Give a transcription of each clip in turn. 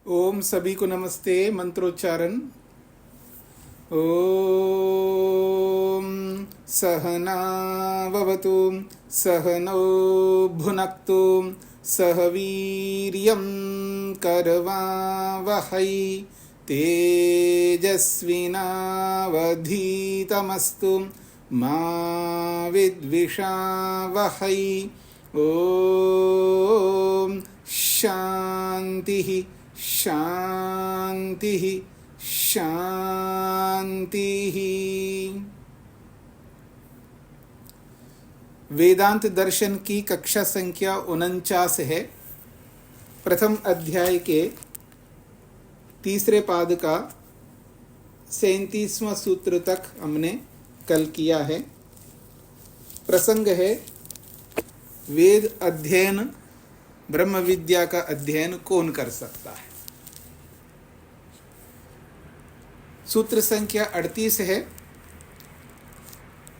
ओम सभी को नमस्ते। मंत्रोच्चारण। ओम सहना ववतु सहनौ भुनक्तु सह वीर्यं करवावहै तेजस्विनावधीतमस्तु मा विद्विषावहै। ओम शांति शांति शांति। वेदांत दर्शन की कक्षा संख्या 49 है। प्रथम अध्याय के तीसरे पाद का 37वां सूत्र तक हमने कल किया है। प्रसंग है वेद अध्ययन, ब्रह्म विद्या का अध्ययन कौन कर सकता है। सूत्र संख्या 38 है।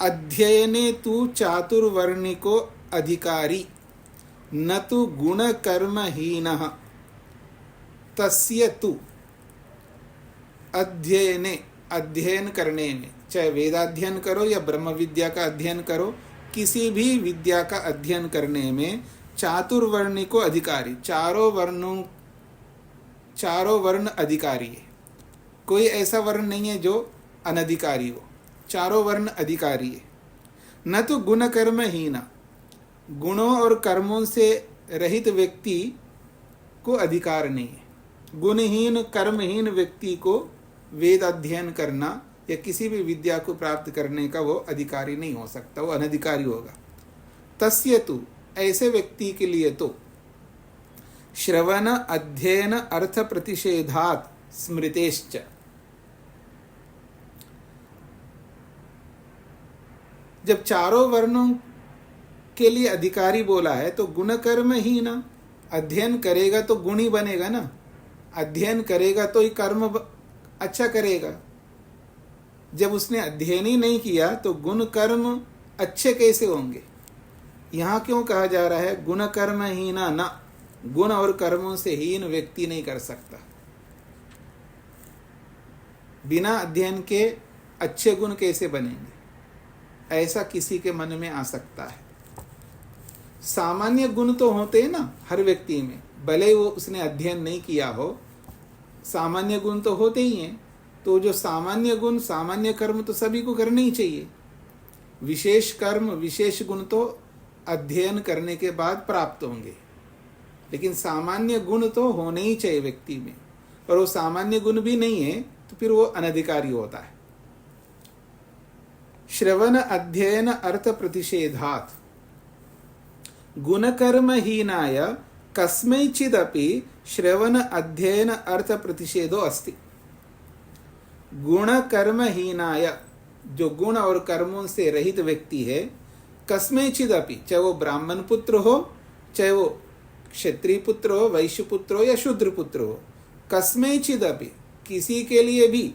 अध्ययने तु चातुर्वर्णिको अधिकारी न तु गुण कर्महीनः तस्य तु। अध्ययने, अध्ययन करने में, चाहे वेदाध्ययन करो या ब्रह्म विद्या का अध्ययन करो, किसी भी विद्या का अध्ययन करने में चातुर्वर्णिको अधिकारी, चारों वर्ण अधिकारी है। कोई ऐसा वर्ण नहीं है जो अनधिकारी हो, चारों वर्ण अधिकारी है। न तो गुण कर्महीन, गुणों और कर्मों से रहित व्यक्ति को अधिकार नहीं है। गुणहीन कर्महीन व्यक्ति को वेद अध्ययन करना या किसी भी विद्या को प्राप्त करने का वो अधिकारी नहीं हो सकता, वो अनधिकारी होगा। तस्य तु, ऐसे व्यक्ति के लिए तो श्रवण अध्ययन अर्थ प्रतिषेधात् स्मृतेश्च। जब चारों वर्णों के लिए अधिकारी बोला है तो गुण कर्म ही ना, अध्ययन करेगा तो गुणी बनेगा ना, अध्ययन करेगा तो ही कर्म अच्छा करेगा। जब उसने अध्ययन ही नहीं किया तो गुण कर्म अच्छे कैसे होंगे। यहाँ क्यों कहा जा रहा है गुण कर्म हीना ना, गुण और कर्मों से हीन व्यक्ति नहीं कर सकता। बिना अध्ययन के अच्छे गुण कैसे बनेंगे, ऐसा किसी के मन में आ सकता है। सामान्य गुण तो होते हैं ना हर व्यक्ति में, भले वो उसने अध्ययन नहीं किया हो, सामान्य गुण तो होते ही हैं। तो जो सामान्य गुण, सामान्य कर्म तो सभी को करने ही चाहिए। विशेष कर्म, विशेष गुण तो अध्ययन करने के बाद प्राप्त होंगे, लेकिन सामान्य गुण तो होने ही चाहिए व्यक्ति में। और वो सामान्य गुण भी नहीं है तो फिर वो अनधिकारी होता है। श्रवण अध्ययन अर्थ प्रतिषेधात् गुणकर्महीनाय कस्मैचिदपि श्रवण अध्ययन अर्थ प्रतिषेधो अस्ति। गुण कर्महीनाय, जो गुण और कर्मों से रहित व्यक्ति है, कस्मैचिदपि, चाहे वो ब्राह्मण पुत्र हो, चाहे वो क्षत्रिय पुत्र हो, वैश्य पुत्र हो या शूद्र पुत्र हो, कस्मैचिदपि, किसी के लिए भी,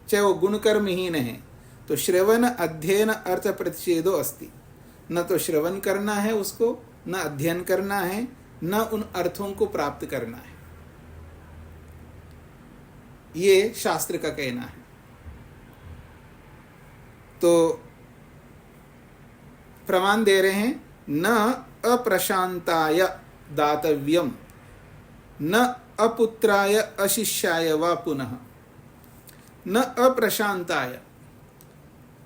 चाहे वो गुण कर्महीन है, तो श्रवण अध्ययन अर्थ प्रतिषेधो अस्ति। न तो श्रवण करना है उसको, न अध्ययन करना है, न उन अर्थों को प्राप्त करना है। ये शास्त्र का कहना है। तो प्रमाण दे रहे हैं, न अप्रशांताय दातव्यम, न अपुत्राय अशिष्याय वा पुनः। न अप्रशांताय,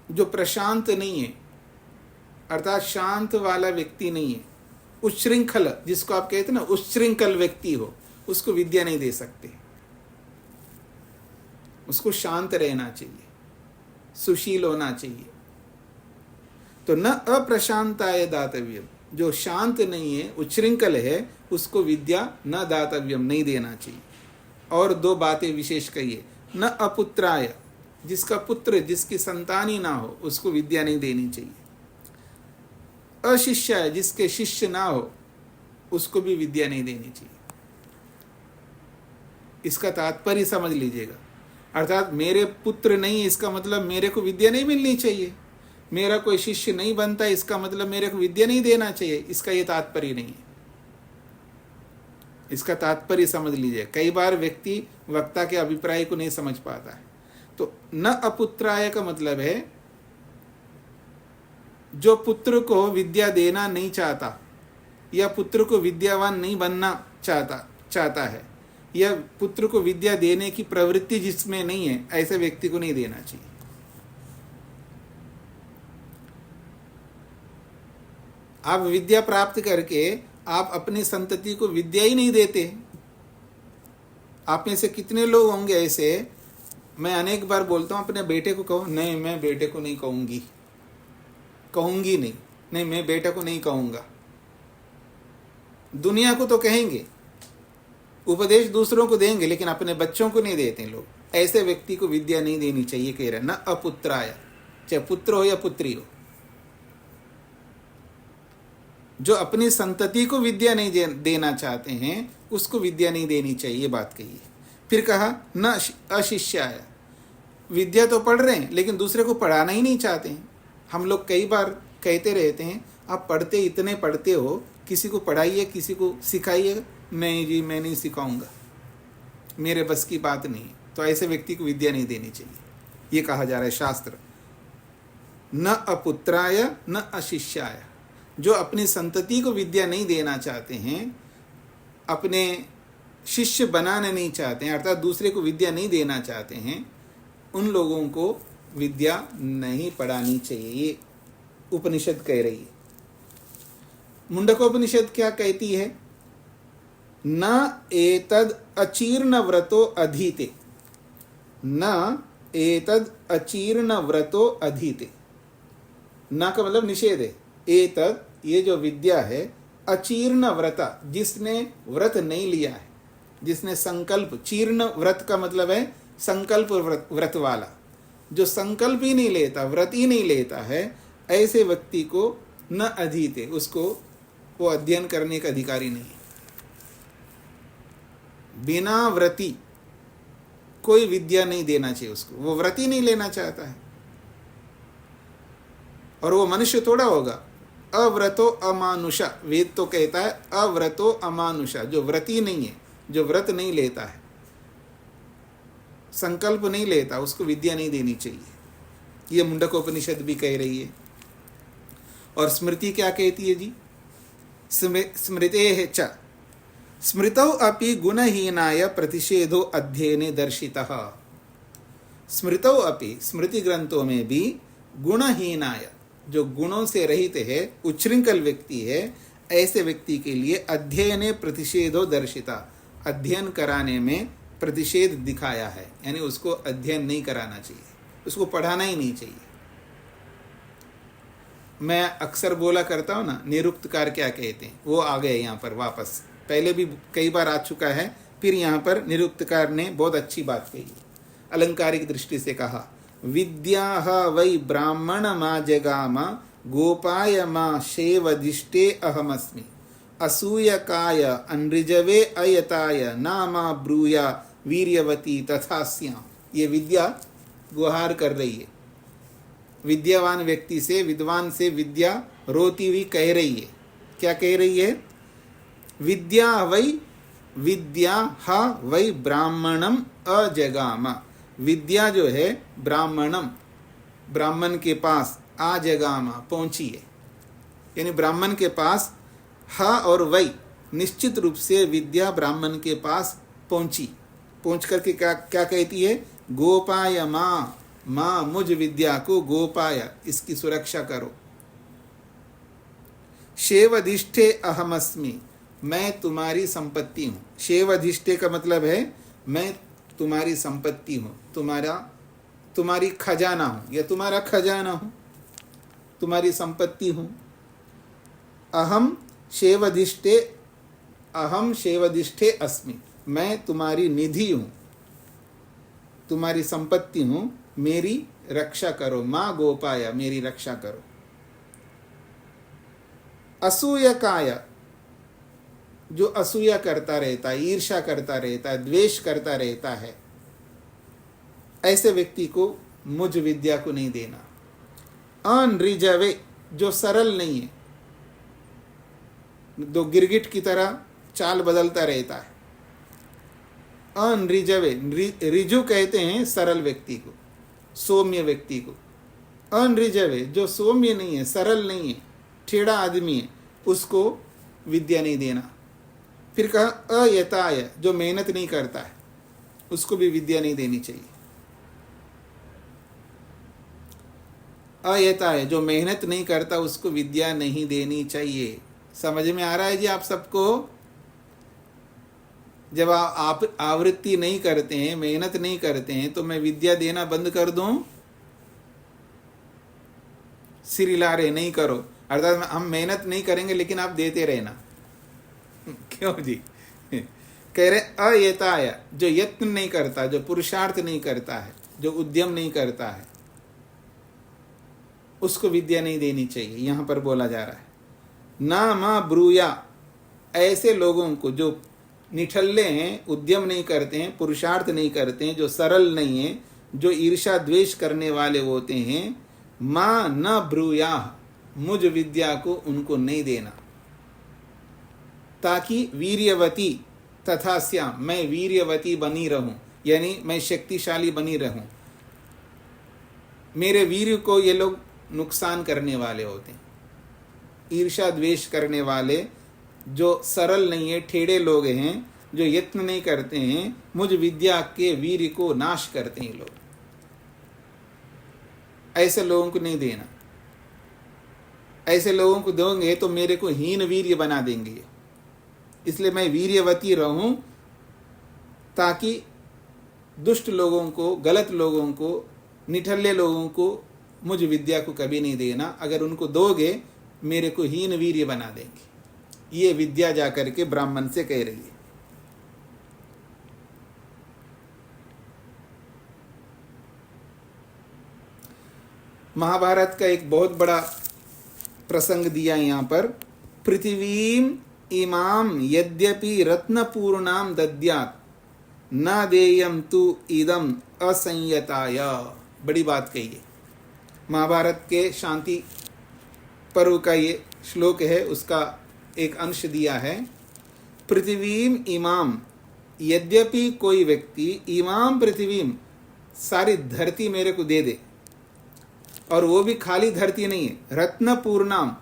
जो प्रशांत नहीं है, अर्थात शांत वाला व्यक्ति नहीं है, उच्छृंखल, जिसको आप कहते हैं ना उच्छृंखल व्यक्ति हो, उसको विद्या नहीं दे सकते। उसको शांत रहना चाहिए, सुशील होना चाहिए। तो न अप्रशांताय दातव्यम, जो शांत नहीं है, उच्छृंखल है, उसको विद्या न दातव्यम, नहीं देना चाहिए। और दो बातें विशेष कहिए, न अपुत्राय, जिसका पुत्र, जिसकी संतान ही ना हो, उसको विद्या नहीं देनी चाहिए। अशिष्याय, जिसके शिष्य ना हो, उसको भी विद्या नहीं देनी चाहिए। इसका तात्पर्य समझ लीजिएगा। अर्थात मेरे पुत्र नहीं, इसका मतलब मेरे को विद्या नहीं मिलनी चाहिए। मेरा कोई शिष्य नहीं बनता, इसका मतलब मेरे को विद्या नहीं देना चाहिए, इसका ये तात्पर्य नहीं है। इसका तात्पर्य समझ लीजिए। कई बार व्यक्ति वक्ता के अभिप्राय को नहीं समझ पाता है। तो न अपुत्राय का मतलब है जो पुत्र को विद्या देना नहीं चाहता या पुत्र को विद्यावान नहीं बनना चाहता है या पुत्र को विद्या देने की प्रवृत्ति जिसमें नहीं है, ऐसे व्यक्ति को नहीं देना चाहिए। आप विद्या प्राप्त करके आप अपनी संतति को विद्या ही नहीं देते। आप में से कितने लोग होंगे ऐसे, मैं अनेक बार बोलता हूं अपने बेटे को कहो, नहीं मैं बेटे को नहीं कहूंगी नहीं मैं बेटे को नहीं कहूंगा। दुनिया को तो कहेंगे, उपदेश दूसरों को देंगे, लेकिन अपने बच्चों को नहीं देते लोग। ऐसे व्यक्ति को विद्या नहीं देनी चाहिए, कह रहे न अपुत्राय, चाहे पुत्र हो या पुत्री हो। जो अपनी संतति को विद्या नहीं देना चाहते हैं उसको विद्या नहीं देनी चाहिए, बात कही है। फिर कहा न अशिष्याय, विद्या तो पढ़ रहे हैं लेकिन दूसरे को पढ़ाना ही नहीं चाहते हैं। हम लोग कई बार कहते रहते हैं आप इतने पढ़ते हो, किसी को पढ़ाइए, किसी को सिखाइए। नहीं जी मैं नहीं सिखाऊंगा, मेरे बस की बात नहीं। तो ऐसे व्यक्ति को विद्या नहीं देनी चाहिए, ये कहा जा रहा है शास्त्र। न अपुत्राय न अशिष्याय, जो अपनी संतति को विद्या नहीं देना चाहते हैं, अपने शिष्य बनाना नहीं चाहते हैं, अर्थात दूसरे को विद्या नहीं देना चाहते हैं, उन लोगों को विद्या नहीं पढ़ानी चाहिए, ये उपनिषद कह रही है। मुंडकोपनिषद क्या कहती है? न एतद अचीर्ण व्रतो अधीते, न एतद अचीर्ण व्रतो अधीते। न का मतलब निषेध है। एतद, ये जो विद्या है, अचीर्ण व्रता, जिसने व्रत नहीं लिया है, जिसने संकल्प, चीर्ण व्रत का मतलब है संकल्प व्रत वाला, जो संकल्प ही नहीं लेता, व्रत ही नहीं लेता है, ऐसे व्यक्ति को न अधीते, उसको वो अध्ययन करने का अधिकारी नहीं है। बिना व्रती कोई विद्या नहीं देना चाहिए उसको, वो व्रत ही नहीं लेना चाहता है। और वो मनुष्य थोड़ा होगा, अव्रतो अमानुषा, वेद तो कहता है अव्रतो अमानुषा, जो व्रती नहीं है, जो व्रत नहीं लेता है, संकल्प नहीं लेता, उसको विद्या नहीं देनी चाहिए। ये मुंडकोपनिषद भी कह रही है। और स्मृति क्या कहती है जी? स्मृतेः च स्मृतौ अपि गुणहीनाय प्रतिषेधो अध्ययने दर्शितः। स्मृतौ अपि, स्मृति ग्रंथों में भी गुणहीनाय, जो गुणों से रहित है, उच्छृंखल व्यक्ति है, ऐसे व्यक्ति के लिए अध्ययने प्रतिषेधो दर्शिता, अध्ययन कराने में प्रतिषेध दिखाया है। यानी उसको अध्ययन नहीं कराना चाहिए, उसको पढ़ाना ही नहीं चाहिए। मैं अक्सर बोला करता हूँ ना, निरुक्तकार क्या कहते हैं, वो आ गए यहाँ पर वापस। पहले भी कई बार आ चुका है, फिर यहाँ पर निरुक्तकार ने बहुत अच्छी बात कही, अलंकारिक दृष्टि से कहा। विद्या वै ब्राह्मण मा जगामा गोपाय मा शेवधिष्ठे अहमस्मि असूयकाय अनृजवे अयताय नामा ब्रूया वीर्यवती तथास्याम। ये विद्या गुहार कर रही है, विद्यावान व्यक्ति से, विद्वान से विद्या रोती हुई कह रही है। क्या कह रही है? विद्या वै ब्राह्मणम अजगामा। विद्या जो है ब्राह्मणम, ब्राह्मण के पास, आजगामा, पहुंची है। यानी ब्राह्मण के पास, हा और वै, निश्चित रूप से विद्या ब्राह्मण के पास पहुंची। पहुंच करके क्या कहती है? गोपाय माँ, माँ मुझ विद्या को गोपाय, इसकी सुरक्षा करो। शेवधिष्ठे अहमस्मि, मैं तुम्हारी संपत्ति हूँ। शेवधिष्ठे का मतलब है मैं तुम्हारी संपत्ति हूँ, तुम्हारी खजाना हूँ, या तुम्हारा खजाना हूँ, तुम्हारी संपत्ति हूँ। अहम शेवधिष्ठे अस्मि, मैं तुम्हारी निधि हूँ, तुम्हारी संपत्ति हूँ, मेरी रक्षा करो। माँ गोपाया, मेरी रक्षा करो। असूयकाय, जो असूया करता रहता है, ईर्ष्या करता रहता है, द्वेष करता रहता है, ऐसे व्यक्ति को मुझ विद्या को नहीं देना। अनृजवे, जो सरल नहीं है, दो गिरगिट की तरह चाल बदलता रहता है। अनरिजवे, रिजु कहते हैं सरल व्यक्ति को, सौम्य व्यक्ति को। अनरिजवे जो सौम्य नहीं है, सरल नहीं है, टेढ़ा आदमी है, उसको विद्या नहीं देना। फिर कहा अयताय, जो मेहनत नहीं करता है, उसको भी विद्या नहीं देनी चाहिए। अयताय, जो मेहनत नहीं करता, उसको विद्या नहीं देनी चाहिए। समझ में आ रहा है जी आप सबको? जब आप आवृत्ति नहीं करते हैं, मेहनत नहीं करते हैं, तो मैं विद्या देना बंद कर दूं? सिर हिला रहे, नहीं करो। अर्थात हम मेहनत नहीं करेंगे, लेकिन आप देते रहना। क्यों जी? कह रहे अयताय, जो यत्न नहीं करता, जो पुरुषार्थ नहीं करता है, जो उद्यम नहीं करता है, उसको विद्या नहीं देनी चाहिए। यहां पर बोला जा रहा है ना मा ब्रूया, ऐसे लोगों को जो निठल्ले हैं, उद्यम नहीं करते हैं, पुरुषार्थ नहीं करते हैं, जो सरल नहीं है, जो ईर्षा द्वेष करने वाले होते हैं, माँ न ब्रूया, मुझ विद्या को उनको नहीं देना, ताकि वीर्यवती तथा श्याम, मैं वीर्यवती बनी रहूं, यानी मैं शक्तिशाली बनी रहूं। मेरे वीर्य को ये लोग नुकसान करने वाले होते हैं, ईर्षा द्वेष करने वाले, जो सरल नहीं है, टेढ़े लोग हैं, जो यत्न नहीं करते हैं, मुझ विद्या के वीर्य को नाश करते हैं लोग। ऐसे लोगों को नहीं देना। ऐसे लोगों को दोगे तो मेरे को हीन वीर्य बना देंगे। इसलिए मैं वीर्यवती रहूं, ताकि दुष्ट लोगों को, गलत लोगों को, निठल्ले लोगों को मुझ विद्या को कभी नहीं देना। अगर उनको दोगे, मेरे को हीन वीर्य बना देंगे। ये विद्या जाकर के ब्राह्मण से कह रही है। महाभारत का एक बहुत बड़ा प्रसंग दिया यहां पर। पृथ्वीम इमाम यद्यपि रत्नपूर्णाम दद्यात् न देयम तु इदम असंयताय। बड़ी बात कही है। महाभारत के शांति पर्व का ये श्लोक है, उसका एक अंश दिया है। पृथ्वीम इमाम, यद्यपि कोई व्यक्ति इमाम पृथ्वीम, सारी धरती मेरे को दे दे, और वो भी खाली धरती नहीं है, रत्न पूर्णाम,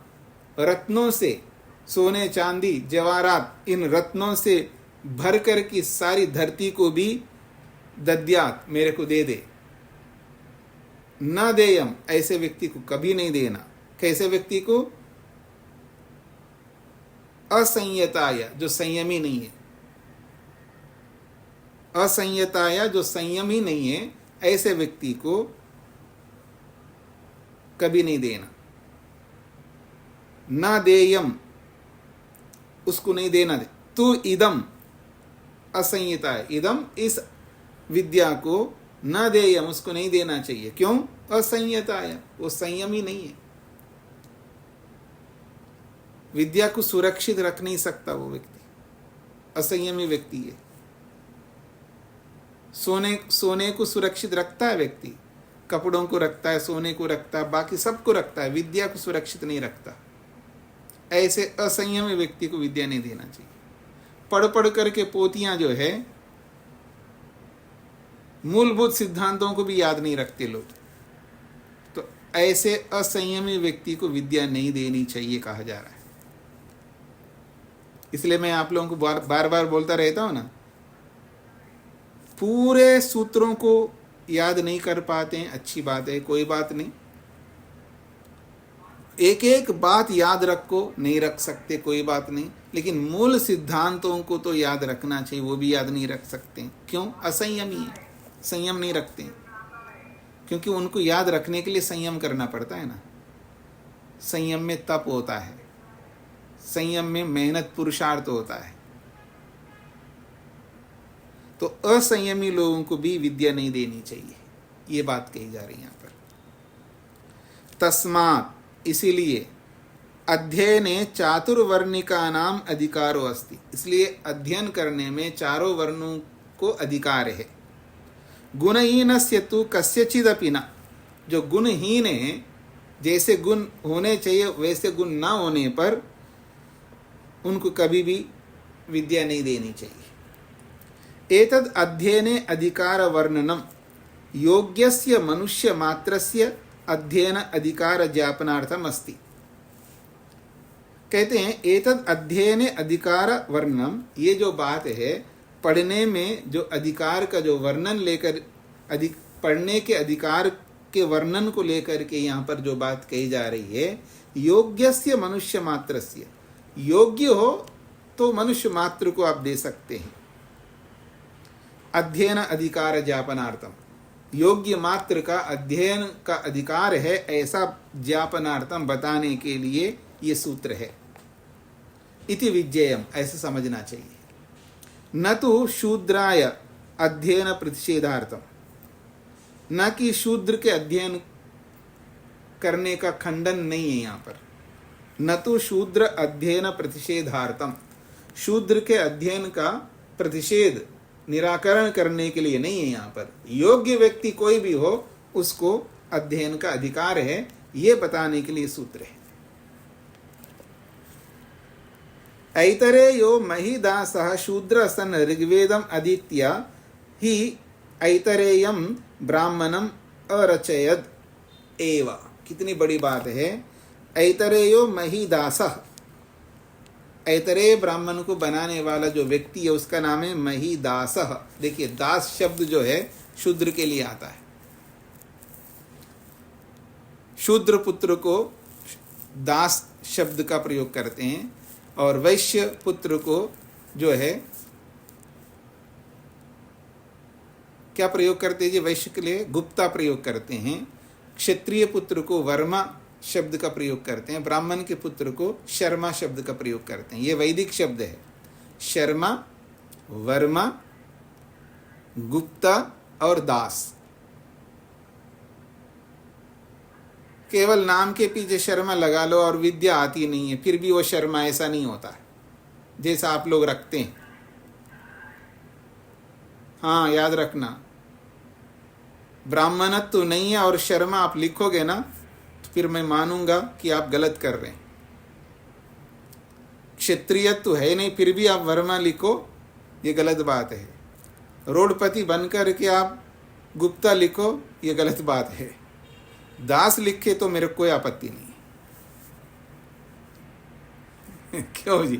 रत्नों से, सोने चांदी जवाहरात, इन रत्नों से भर कर की सारी धरती को भी दद्यात, मेरे को दे दे, न देयम, ऐसे व्यक्ति को कभी नहीं देना। कैसे व्यक्ति को? असंयताय, जो संयमी नहीं है। असंयताय, जो संयमी नहीं है, ऐसे व्यक्ति को कभी नहीं देना। न देयम, उसको नहीं देना दे। तू इदम, असंयताय, इदम, इस विद्या को, न देयम, उसको नहीं देना चाहिए। क्यों? असंयताय, वो संयमी नहीं है। विद्या को सुरक्षित रख नहीं सकता वो व्यक्ति, असंयमी व्यक्ति है। सोने को सुरक्षित रखता है व्यक्ति, कपड़ों को रखता है, सोने को रखता है, बाकी सबको रखता है, विद्या को सुरक्षित नहीं रखता। ऐसे असंयमी व्यक्ति को विद्या नहीं देना चाहिए। पढ़ पढ़ करके पोतियां जो है, मूलभूत सिद्धांतों को भी याद नहीं रखते लोग, तो ऐसे असंयमी व्यक्ति को विद्या नहीं देनी चाहिए कहा जा रहा है। इसलिए मैं आप लोगों को बार बार बोलता रहता हूं ना, पूरे सूत्रों को याद नहीं कर पाते हैं, अच्छी बात है, कोई बात नहीं। एक एक बात याद रखो, नहीं रख सकते कोई बात नहीं, लेकिन मूल सिद्धांतों को तो याद रखना चाहिए, वो भी याद नहीं रख सकते। क्यों? असंयमी है, संयम नहीं रखते, क्योंकि उनको याद रखने के लिए संयम करना पड़ता है ना। संयम में तप होता है, संयम में मेहनत पुरुषार्थ होता है। तो असंयमी लोगों को भी विद्या नहीं देनी चाहिए, ये बात कही जा रही है यहां पर। तस्मात्, इसीलिए, अध्ययने चातुर्वर्णिका नाम अधिकारो अस्ति, इसलिए अध्ययन करने में चारों वर्णों को अधिकार है। गुणहीनस्य तु कस्यचिदपि न, जो गुणहीन है, जैसे गुण होने चाहिए वैसे गुण ना होने पर उनको कभी भी विद्या नहीं देनी चाहिए। एतद् अध्ययने अधिकार वर्णनम योग्यस्य मनुष्य मात्रस्य अध्ययन अधिकार ज्ञापनार्थम अस्ति। कहते हैं एतद् अध्ययने अधिकार वर्णनम, ये जो बात है पढ़ने में जो अधिकार का जो वर्णन लेकर पढ़ने के अधिकार के वर्णन को लेकर के यहाँ पर जो बात कही जा रही है, योग्यस्य मनुष्य मात्रस्य, योग्य हो तो मनुष्य मात्र को आप दे सकते हैं। अध्ययन अधिकार ज्ञापनार्थम, योग्य मात्र का अध्ययन का अधिकार है ऐसा ज्ञापनार्थम बताने के लिए ये सूत्र है। इति विज्ञेयम, ऐसे समझना चाहिए। न तो शूद्राय अध्ययन प्रतिषेधार्थम, न कि शूद्र के अध्ययन करने का खंडन नहीं है यहाँ पर। न तो शूद्र अध्ययन प्रतिषेधार्थम, शूद्र के अध्ययन का प्रतिषेध निराकरण करने के लिए नहीं है यहाँ पर। योग्य व्यक्ति कोई भी हो उसको अध्ययन का अधिकार है, ये बताने के लिए सूत्र है। ऐतरेयो महिदासः शूद्र सन ऋग्वेदम अधीत्य ही ऐतरेयम ब्राह्मणम अरचयद एव। कितनी बड़ी बात है। ऐतरेयो महिदासः, ऐतरेय ब्राह्मण को बनाने वाला जो व्यक्ति है उसका नाम है महिदासः। देखिए दास शब्द जो है शूद्र के लिए आता है। शूद्र पुत्र को दास शब्द का प्रयोग करते हैं और वैश्य पुत्र को जो है क्या प्रयोग करते हैं जी, वैश्य के लिए गुप्ता प्रयोग करते हैं। क्षत्रिय पुत्र को वर्मा शब्द का प्रयोग करते हैं, ब्राह्मण के पुत्र को शर्मा शब्द का प्रयोग करते हैं। ये वैदिक शब्द है। शर्मा, वर्मा, गुप्ता और दास। केवल नाम के पीछे शर्मा लगा लो और विद्या आती नहीं है फिर भी वो शर्मा, ऐसा नहीं होता है जैसा आप लोग रखते हैं। हाँ याद रखना, ब्राह्मणत्व तो नहीं है और शर्मा आप लिखोगे ना तो फिर मैं मानूंगा कि आप गलत कर रहे हैं। क्षत्रियत्व तो है नहीं फिर भी आप वर्मा लिखो, ये गलत बात है। रोडपति बनकर के आप गुप्ता लिखो, ये गलत बात है। दास लिखे तो मेरे कोई आपत्ति नहीं है। क्यों जी,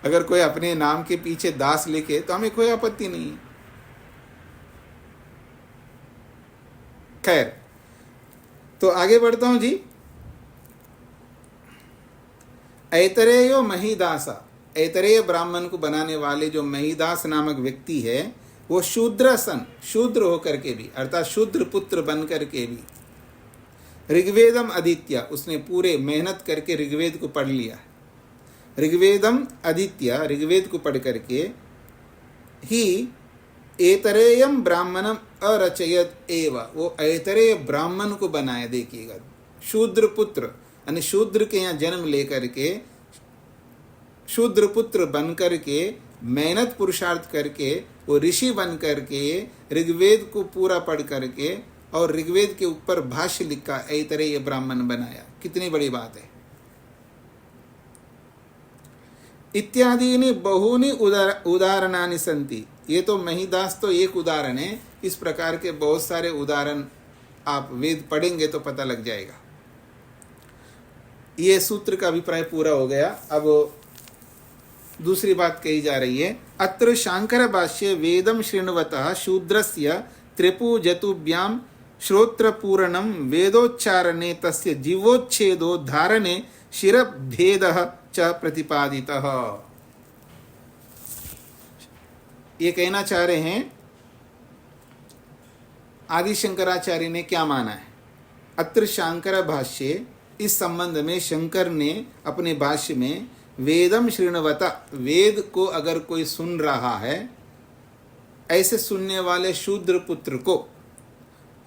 अगर कोई अपने नाम के पीछे दास लिखे तो हमें कोई आपत्ति नहीं है। खैर, तो आगे बढ़ता हूं जी। ऐतरेयो महिदासा, ऐतरेय ब्राह्मण को बनाने वाले जो महिदास नामक व्यक्ति है वो शूद्र सन, शूद्र होकर के भी अर्थात शूद्र पुत्र बन करके भी ऋग्वेदम अधीत्य, उसने पूरे मेहनत करके ऋग्वेद को पढ़ लिया। ऋग्वेदम अधीत्य, ऋग्वेद को पढ़ करके ही ऐतरेयम ब्राह्मणम अरचयत एव, वो ऐतरेय ब्राह्मण को बनाया। देखिएगा, शूद्र पुत्र यानी शूद्र के यहाँ जन्म लेकर के शूद्र पुत्र बन करके मेहनत पुरुषार्थ करके वो ऋषि बन करके ऋग्वेद को पूरा पढ़ करके और ऋग्वेद के ऊपर भाष्य लिखा, ऐतरेय ब्राह्मण बनाया। कितनी बड़ी बात है। इत्यादि बहूनि उदाहरणानि सन्ति। ये तो महिदास तो एक उदाहरण है, इस प्रकार के बहुत सारे उदाहरण आप वेद पढ़ेंगे तो पता लग जाएगा। ये सूत्र का अभिप्राय पूरा हो गया। अब दूसरी बात कही जा रही है। अत्र शांकर भाष्ये वेदम शृण्वतः शूद्रस्य त्रिपु जतुभ्याम श्रोत्रपूरणम वेदोच्चारणे तस्य जीवोच्छेदो धारणे शिरभेदः च प्रतिपादितः। ये कहना चाह रहे हैं आदि शंकराचार्य ने क्या माना है। अत्र शांकर भाष्ये, इस संबंध में शंकर ने अपने भाष्य में वेदम शृण्वता, वेद को अगर कोई सुन रहा है, ऐसे सुनने वाले शूद्र पुत्र को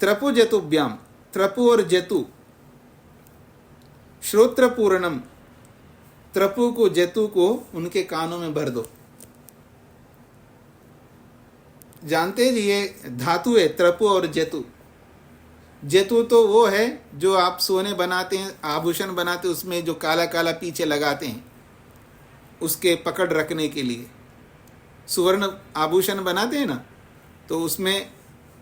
त्रपु जतुभ्याम, त्रपु और जतु, श्रोत्र पूर्णम, त्रपु को जतु को उनके कानों में भर दो। जानते हैं ये धातु है त्रपु और जतु। जतु तो वो है जो आप सोने बनाते हैं, आभूषण बनाते हैं, उसमें जो काला काला पीछे लगाते हैं उसके पकड़ रखने के लिए, सुवर्ण आभूषण बनाते हैं ना, तो उसमें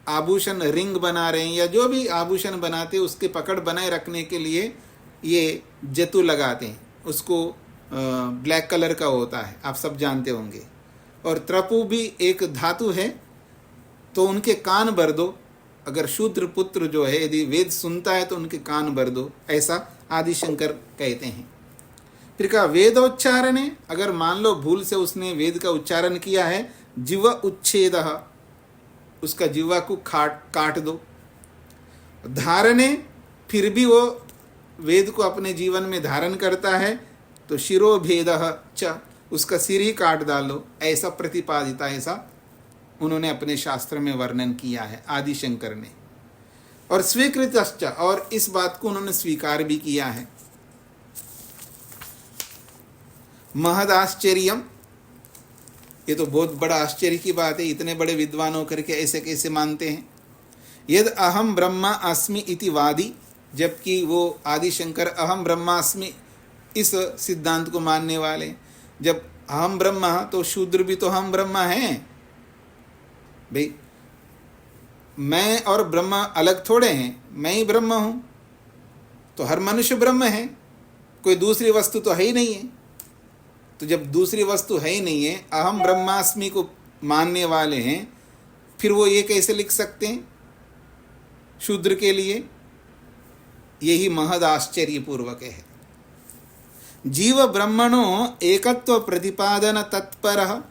आभूषण रिंग बना रहे हैं या जो भी आभूषण बनाते हैं उसके पकड़ बनाए रखने के लिए ये जतु लगाते हैं, उसको ब्लैक कलर का होता है, आप सब जानते होंगे। और त्रपु भी एक धातु है, तो उनके कान भर दो, अगर शूद्र पुत्र जो है यदि वेद सुनता है तो उनके कान भर दो, ऐसा आदि शंकर कहते हैं। फिर कहा वेदोच्चारण है, अगर मान लो भूल से उसने वेद का उच्चारण किया है, जीव उच्छेद, उसका जीवा को काट दो। धारणे, फिर भी वो वेद को अपने जीवन में धारण करता है, तो शिरोभेद च, उसका सिर ही काट डालो, ऐसा प्रतिपादिता, ऐसा उन्होंने अपने शास्त्र में वर्णन किया है आदि शंकर ने। और स्वीकृतश्च, और इस बात को उन्होंने स्वीकार भी किया है। महदाश्चर्यम, ये तो बहुत बड़ा आश्चर्य की बात है, इतने बड़े विद्वान होकर के ऐसे कैसे मानते हैं। यद अहम ब्रह्मा अस्मि इति वादी, जबकि वो आदि शंकर अहम ब्रह्मास्मि इस सिद्धांत को मानने वाले। जब अहम ब्रह्मा, तो शूद्र भी तो हम ब्रह्मा हैं भाई, मैं और ब्रह्मा अलग थोड़े हैं, मैं ही ब्रह्म हूँ। तो हर मनुष्य ब्रह्म है, कोई दूसरी वस्तु तो है ही नहीं है। तो जब दूसरी वस्तु है ही नहीं है, अहम ब्रह्मास्मि को मानने वाले हैं, फिर वो ये कैसे लिख सकते हैं शूद्र के लिए? यही महद आश्चर्यपूर्वक है। जीव ब्रह्मणो एकत्व प्रतिपादन तत्पर,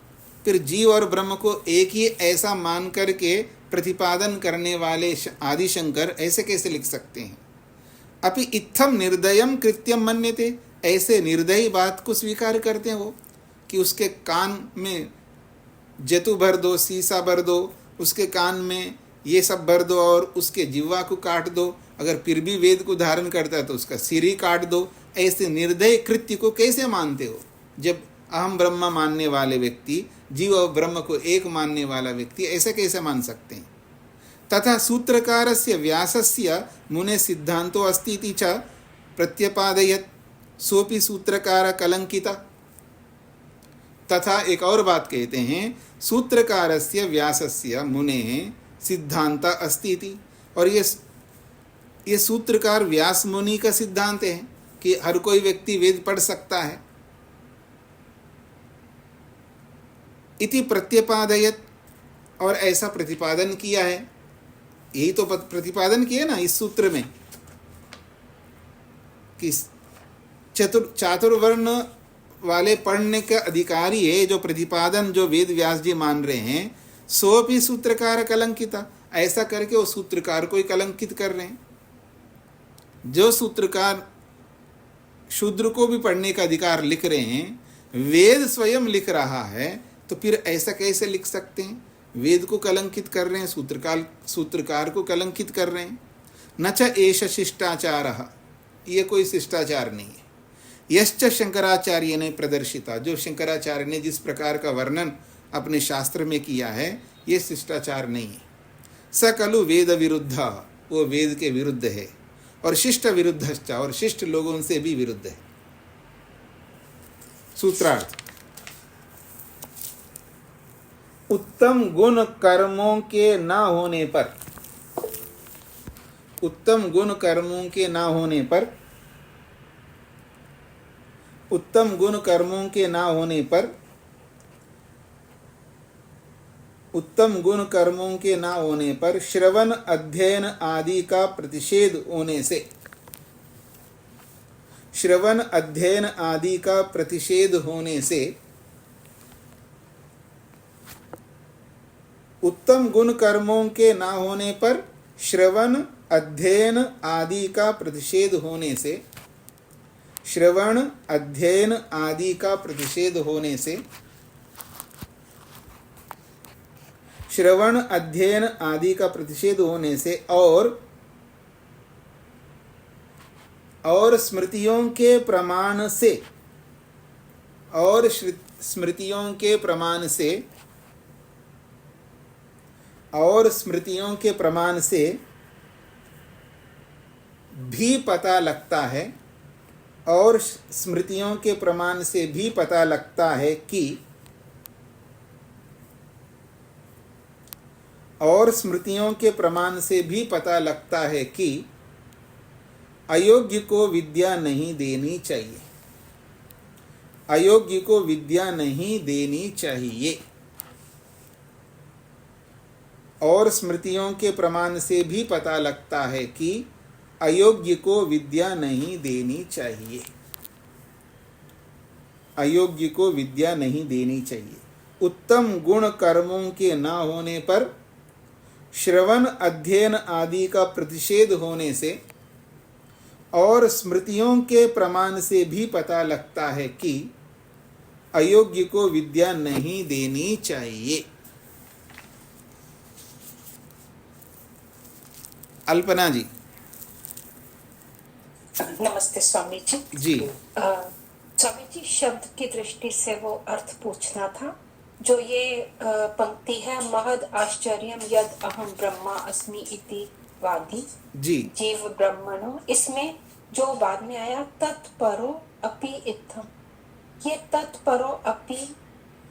फिर जीव और ब्रह्म को एक ही ऐसा मान करके प्रतिपादन करने वाले आदि शंकर ऐसे कैसे लिख सकते हैं? अपि इत्थम निर्दयम कृत्यम मन्यते, ऐसे निर्दयी बात को स्वीकार करते हैं वो, कि उसके कान में जतु भर दो, सीसा भर दो, उसके कान में ये सब भर दो और उसके जिह्वा को काट दो, अगर फिर भी वेद को धारण करता है तो उसका सिर ही काट दो। ऐसे निर्दय कृत्य को कैसे मानते हो? जब अहम ब्रह्म मानने वाले व्यक्ति, जीव और ब्रह्म को एक मानने वाला व्यक्ति ऐसे कैसे मान सकते हैं? तथा सूत्रकारस्य व्यासस्य मुने सिद्धांतो अस्ति इति च प्रत्यपादयत्, सोपि सूत्रकार कलंकिता। तथा एक और बात कहते हैं, सूत्रकारस्य व्यासस्य मुने सिद्धांत अस्ति इति, और ये सूत्रकार व्यास मुनि का सिद्धांत है कि हर कोई व्यक्ति वेद पढ़ सकता है। इति प्रत्यपादयत, और ऐसा प्रतिपादन किया है। यही तो प्रतिपादन किया ना इस सूत्र में कि चातुर्वर्ण वाले पढ़ने का अधिकारी है, जो प्रतिपादन जो वेद व्यास जी मान रहे हैं, सो भी सूत्रकार कलंकिता, ऐसा करके वो सूत्रकार को ही कलंकित कर रहे हैं। जो सूत्रकार शूद्र को भी पढ़ने का अधिकार लिख रहे हैं, वेद स्वयं लिख रहा है, तो फिर ऐसा कैसे लिख सकते हैं? वेद को कलंकित कर रहे हैं, सूत्रकार को कलंकित कर रहे हैं। न च एष शिष्टाचारः, ये कोई शिष्टाचार नहीं है। यश्च शंकराचार्य ने प्रदर्शिता, जो शंकराचार्य ने जिस प्रकार का वर्णन अपने शास्त्र में किया है, ये शिष्टाचार नहीं है। स खलु वेद विरुद्ध, वो वेद के विरुद्ध है, और शिष्ट विरुद्धश्च, और शिष्ट लोगों से भी विरुद्ध है। सूत्रार्थ, उत्तम गुण कर्मों के न होने पर, उत्तम गुण कर्मों के न होने पर, उत्तम गुण कर्मों के न होने पर, उत्तम गुण कर्मों के न होने पर श्रवण अध्ययन आदि का प्रतिषेध होने से, श्रवण अध्ययन आदि का प्रतिषेध होने से, उत्तम गुण कर्मों के न होने पर श्रवण अध्ययन आदि का प्रतिषेध होने से, श्रवण अध्ययन आदि का प्रतिषेध होने से, श्रवण अध्ययन आदि का प्रतिषेध होने से, और स्मृतियों के प्रमाण से, और स्मृतियों के प्रमाण से, और स्मृतियों के प्रमाण से भी पता लगता है, और स्मृतियों के प्रमाण से भी पता लगता है कि और स्मृतियों के प्रमाण से भी पता लगता है कि अयोग्य को विद्या नहीं देनी चाहिए। अयोग्य को विद्या नहीं देनी चाहिए। और स्मृतियों के प्रमाण से भी पता लगता है कि अयोग्य को विद्या नहीं देनी चाहिए। अयोग्य को विद्या नहीं देनी चाहिए। उत्तम गुण कर्मों के न होने पर श्रवण अध्ययन आदि का प्रतिषेध होने से और स्मृतियों के प्रमाण से भी पता लगता है कि अयोग्य को विद्या नहीं देनी चाहिए। अल्पना जी। नमस्ते स्वामी जी। जी स्वामी जी, शब्द की दृष्टि से वो अर्थ पूछना था। जो ये पंक्ति है, महद आश्चर्यम यद अहम ब्रह्मा अस्मि इति वादी जी जीव ब्रह्मणो, इसमें जो बाद में आया तत्परो अपि इत्थम, ये तत्परो अपि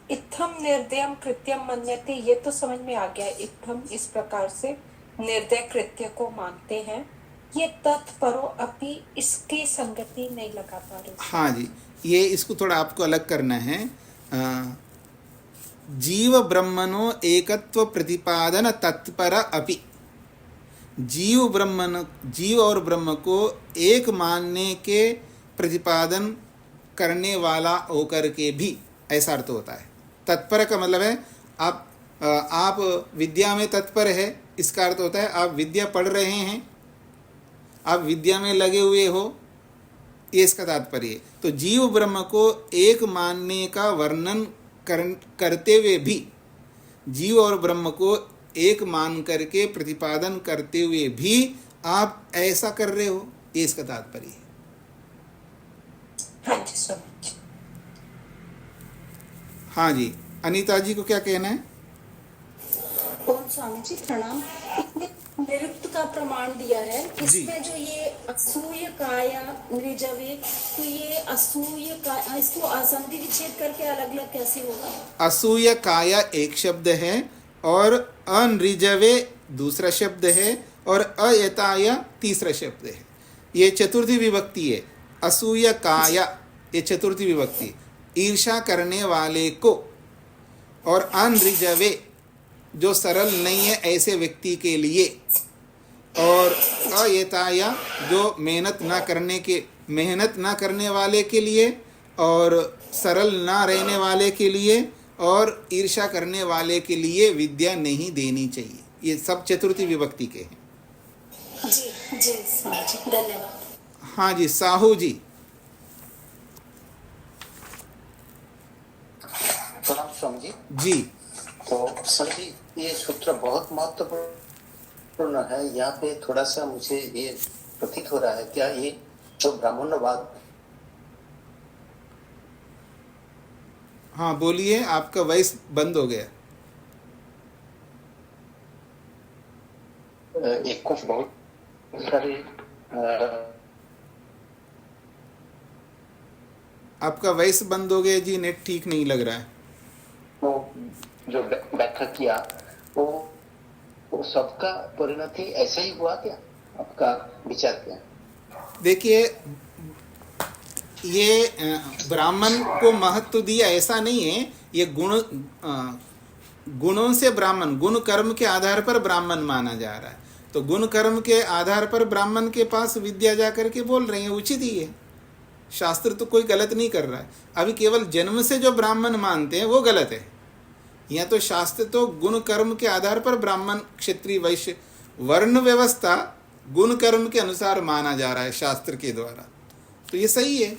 इत्थम निर्दयम कृत्यम मन्यते, ये तो समझ में आ गया। इत्थम इस प्रकार से निर्दय कृत्य को मानते हैं। ये तत्परो अपि, इसकी संगति नहीं लगा पा रही। हाँ जी, ये इसको थोड़ा आपको अलग करना है। जीव ब्रह्मणो एकत्व प्रतिपादन तत्पर अपि, जीव ब्रह्मन, जीव और ब्रह्म को एक मानने के प्रतिपादन करने वाला होकर के भी, ऐसा अर्थ होता है। तत्पर का मतलब है आप विद्या में तत्पर है, इसका अर्थ होता है आप विद्या पढ़ रहे हैं, आप विद्या में लगे हुए हो, ये इसका तात्पर्य। तो जीव ब्रह्म को एक मानने का वर्णन करते हुए भी, जीव और ब्रह्म को एक मान करके प्रतिपादन करते हुए भी आप ऐसा कर रहे हो, ये इसका तात्पर्य है। हाँ जी स्वामी जी। हाँ जी, अनीता जी को क्या कहना है? ओम स्वामी जी प्रणाम। इसमें निरुक्त का प्रमाण दिया है, इसमें जो ये असूय काया नृजवे, तो ये असूय का, इसको आसंधि विच्छेद करके अलग अलग कैसे होगा? असूय काया एक शब्द है और अनृजवे दूसरा शब्द है और अयताया तीसरा शब्द है। ये चतुर्थी विभक्ति है। असूय काया ये चतुर्थी विभक्ति, ईर्षा करने वाले को, और अनृजवे जो सरल नहीं है ऐसे व्यक्ति के लिए, और अयताया जो मेहनत ना करने वाले के लिए, और सरल ना रहने वाले के लिए, और ईर्षा करने वाले के लिए विद्या नहीं देनी चाहिए। ये सब चतुर्थी विभक्ति के हैं। जी जी स्वामी जी, धन्यवाद। हाँ जी, साहू जी। प्रणाम स्वामी जी। जी तो स्वामी जी, ये सूत्र बहुत महत्वपूर्ण है। यहाँ पे थोड़ा सा मुझे ये प्रतीत हो रहा है, क्या ये जो ब्राह्मणवाद। हाँ बोलिए, आपका वॉइस बंद हो गया। एक कुछ बहुत सारे आपका वॉइस बंद हो गया जी, नेट ठीक नहीं लग रहा है। वो जो व्याख्या किया वो सबका परिणति ऐसा ही हुआ क्या? आपका विचार क्या? देखिए, ये ब्राह्मण को महत्व दिया ऐसा नहीं है। ये गुणों से ब्राह्मण, गुण कर्म के आधार पर ब्राह्मण माना जा रहा है। तो गुण कर्म के आधार पर ब्राह्मण के पास विद्या जा करके बोल रहे हैं, उचित ही है। शास्त्र तो कोई गलत नहीं कर रहा है। अभी केवल जन्म से जो ब्राह्मण मानते हैं वो गलत है। यहाँ तो शास्त्र तो गुण कर्म के आधार पर ब्राह्मण, क्षत्रिय, वैश्य, वर्ण व्यवस्था गुण कर्म के अनुसार माना जा रहा है शास्त्र के द्वारा। तो ये सही है,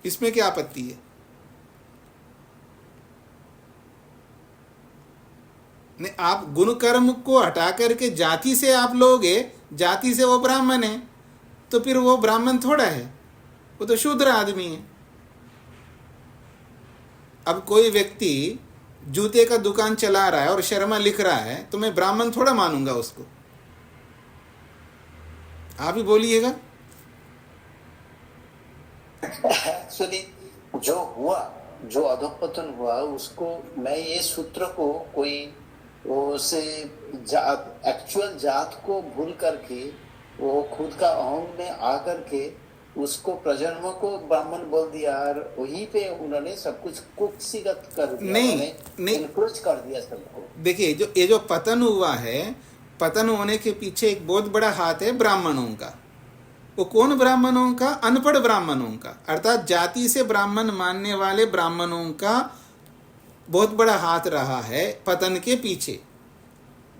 इसमें क्या आपत्ति है? नहीं, आप गुण कर्म को हटा करके जाति से आप लोगे, जाति से वो ब्राह्मण है, तो फिर वो ब्राह्मण थोड़ा है, वो तो शूद्र आदमी है। अब कोई व्यक्ति जूते का दुकान चला रहा है और शर्मा लिख रहा है, तो मैं ब्राह्मण थोड़ा मानूंगा उसको। आप ही बोलिएगा। एक्चुअली जो हुआ, जो अधोपतन हुआ, उसको मैं ये सूत्र को कोई वो से एक्चुअल जात को भूल करके वो खुद का अहंग में आकर के उसको प्रजन्म को ब्राह्मण बोल दिया और वहीं पे उन्होंने सब कुछ कुक्षिगत कर दिया, नहीं इनक्रोच कर दिया सबको। देखिए, जो ये जो पतन हुआ है, पतन होने के पीछे एक बहुत बड़ा हाथ है ब्राह्मणों का। वो कौन ब्राह्मणों का? अनपढ़ ब्राह्मणों का, अर्थात जाति से ब्राह्मण मानने वाले ब्राह्मणों का बहुत बड़ा हाथ रहा है पतन के पीछे।